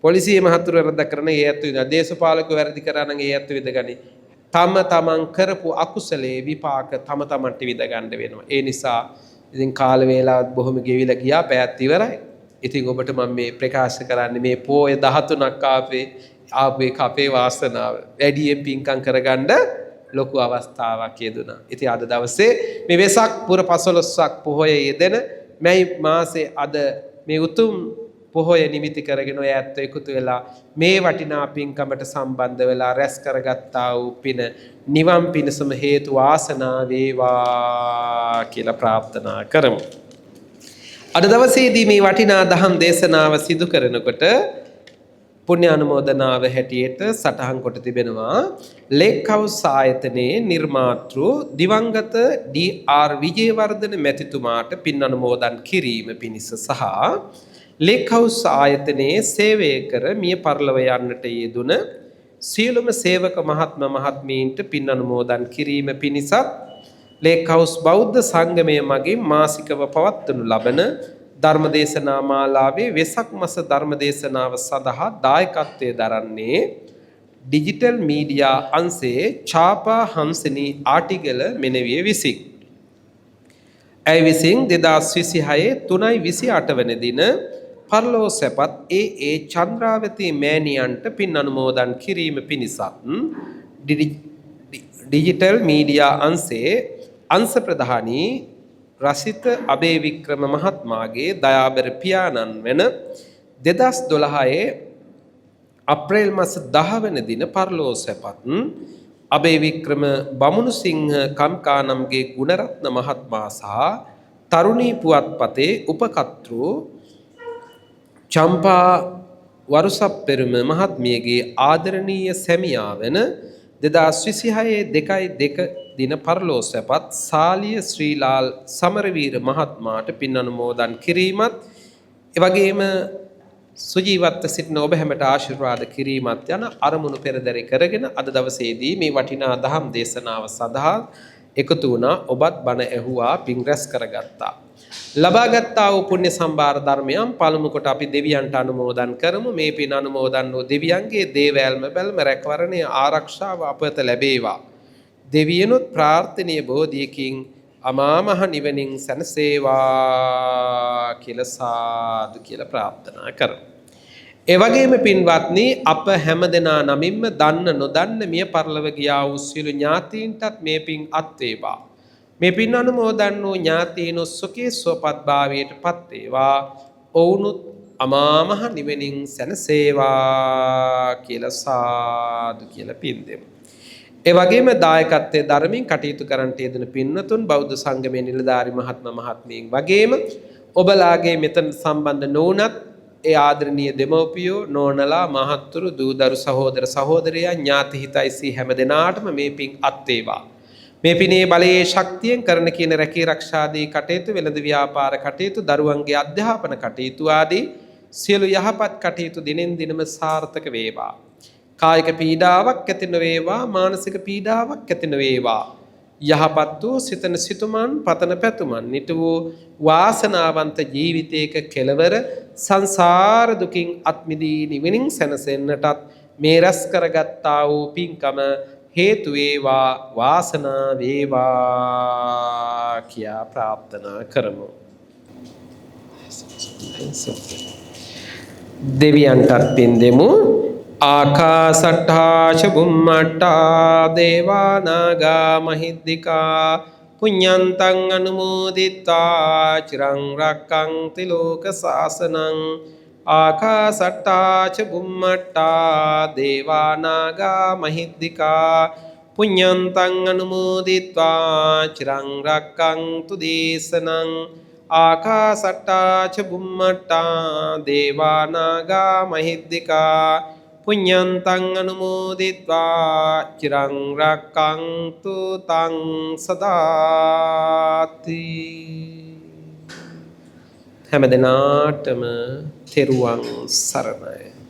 පොලිසිය මහතුරු වැරද්දක් කරන ඒ ඇත්ත විදගනි දේශපාලකව වැරදි කරා නම් ඒ ඇත්ත විදගනි තමන් කරපු අකුසලේ විපාක තමන්ට විඳ ගන්න වෙනවා. ඒ නිසා ඉතින් කාල වේලාවත් බොහොම ගෙවිලා ගියා පැයත් ඉවරයි. ඉතින් ඔබට මම මේ ප්‍රකාශ කරන්නේ මේ පොය 13ක් ආපේ කපේ වාසනාව. වැඩියෙන් පින්කම් කරගන්න ලොකු අවස්ථාවක් යෙදුණා. ඉතින් අද දවසේ මේ වෙසක් පුර 15ක් පොහොය යෙදෙන මේ මාසේ අද මේ උතුම් පොහොය නිමිති කරගෙන ඔය ඇත්ත එකතු වෙලා මේ වටිනා පින්කමට සම්බන්ධ වෙලා රැස් කරගත්තා වූ පින නිවන් පිණසම හේතු වාසනා වේවා කියලා ප්‍රාර්ථනා කරමු. අද දවසේදී මේ වටිනා දහම් දේශනාව සිදු කරනකොට පුණ්‍ය අනුමෝදනාව හැටියට සටහන් කොට තිබෙනවා ලේක් හවුස් ආයතනයේ නිර්මාතෘ දිවංගත ඩී.ආර්. විජේවර්ධන මැතිතුමාට පින් අනුමෝදන් කිරීම පිණිස සහ ලේක් හවුස් ආයතනයේ සේවය කර මිය පරලොව යන්නට යෙදුන සියලුම සේවක මහත්ම මහත්මීන්ට පින් අනුමෝදන් කිරීම පිණිසත් ලේක් හවුස් බෞද්ධ සංගමය මගින් මාසිකව පවත්වනු ලබන ධර්මදේශනා මාලාවේ වෙසක් මස ධර්මදේශනාව සඳහා දායකත්වයේ දරන්නේ ඩිජිටල් මීඩියා අංශයේ චාපා හම්සිනී ආටිගල මෙනවිය විසින්. ඇය විසින් 2026 3/28 වන දින පරලෝ සැපත් ඒ චන්ද්‍රාවතී මෑණියන්ට පින් අනුමෝදන් කිරීම පිණිසත් ඩිජිටල් මීඩියා අංශයේ අංශ ප්‍රධානී රසිත අබේවික්‍රම මහත්මයාගේ දයාබර පියාණන් වෙන 2012 අප්‍රේල් මාස 10 වෙනි දින පරලෝ සැපත් අබේවික්‍රම බමුණුසිංහ කම්කානම්ගේ ගුණරත්න මහත්මයා සහ තරුණී පුවත්පතේ උපකර්තෘ චම්පා වරුසප්පෙරුම මහත්මියගේ ආදරණීය සැමියා වෙන 2026 2/2 දින පරලෝ සැපත් සාලිය ශ්‍රීලාල් සමරවීර මහත්මයාට පින් අනුමෝදන් කිරීමත් එවැගේම සුජීවත්ව සිටින ඔබ හැමට ආශිර්වාද කිරීමත් යන අරමුණු පෙරදරි කරගෙන අද දවසේදී මේ වටිනා දහම් දේශනාව සඳහා එකතු වුණා. ඔබත් බණ ඇහුවා, පින් රැස් කරගත්තා. ලබාගත්තා වූ පුණ්‍ය සම්භාර ධර්මයන් පළමු කොට අපි දෙවියන්ට අනුමෝදන් කරමු. මේ පින් අනුමෝදන් වූ දෙවියන්ගේ දේවැල්ම බැල්ම රැකවරණය ආරක්ෂාව අපත ලැබේවා. දෙවියනුත් ප්‍රාර්ථනීය බෝධියකින් අමා මහ නිවනින් සැනසේවා කියලා සාදු කියලා ප්‍රාර්ථනා කරමු. ඒ වගේම පින්වත්නි, අප හැමදෙනා නමින්ම දන්න නොදන්න මිය පරලොව ගියා වූ සියලු ඥාතීන්ටත් මේ පින් අත් වේවා. මේ පින් අනුමෝදන් වූ ඥාතීන් සුඛී සුවපත් භාවයට පත් වේවා. ඔවුනුත් අමා මහ නිවනින් සැනසේවා කියලා සාදු කියලා පින් දෙමු. ඒ වගේම දායකත්වයේ ධර්මයෙන් කටයුතු කරන්නට යෙදෙන පින්වතුන්, බෞද්ධ සංගමයේ නිලධාරි මහත්ම මහත්මීන් වගේම ඔබලාගේ මෙතන සම්බන්ධ නොවුනත් ඒ ආදරණීය දෙමව්පියෝ, නෝනලා, මහත්තුරු, දූදරු, සහෝදර සහෝදරයන්, ඥාති හිතයිසී හැම දෙනාටම මේ පින් අත් වේවා. මේ පිනේ බලයේ ශක්තියෙන් කරන කියන රැකී ආරක්ෂාදී කටයුතු, වෙළඳ ව්‍යාපාර කටයුතු, දරුවන්ගේ අධ්‍යාපන කටයුතු ආදී සියලු යහපත් කටයුතු දිනෙන් දිනම සාර්ථක වේවා. කායික පීඩාවක් ඇති නොවේවා, මානසික පීඩාවක් ඇති නොවේවා. යහපත් වූ සිතන සිතුමන්, පතන පැතුමන් නිතු වූ වාසනාවන්ත ජීවිතයක කෙලවර සංසාර දුකින් අත් මිදී නිවනින් සැනසෙන්නටත් මේ රැස් කරගත්තා වූ පින්කම හේතු වේවා, වාසනා වේවා කියා ප්‍රාර්ථනා කරමු. දෙවියන්ටත් පින් දෙමු. ආකාසට්ඨා ච බුම්මට්ඨා දේවා නාග මහිද්దికා පුඤ්ඤන්තං අනුමෝදිත්වා චිරං රක්ඛන්ති ලෝක සාසනං. ආකාසට්ඨා ච බුම්මට්ඨා දේවා නාග මහිද්దికා පුඤ්ඤන්තං අනුමෝදිත්වා චිරං රක්ඛන්තු දේශනං. ආකාසට්ඨා ච බුම්මට්ඨා දේවා නාග මහිද්దికා පුඤ්ඤන්තං අනුමෝදිත්වා චිරං රක්ඛන්තු තං සදාති. හැම දිනාටම තෙරුවන් සරණයි.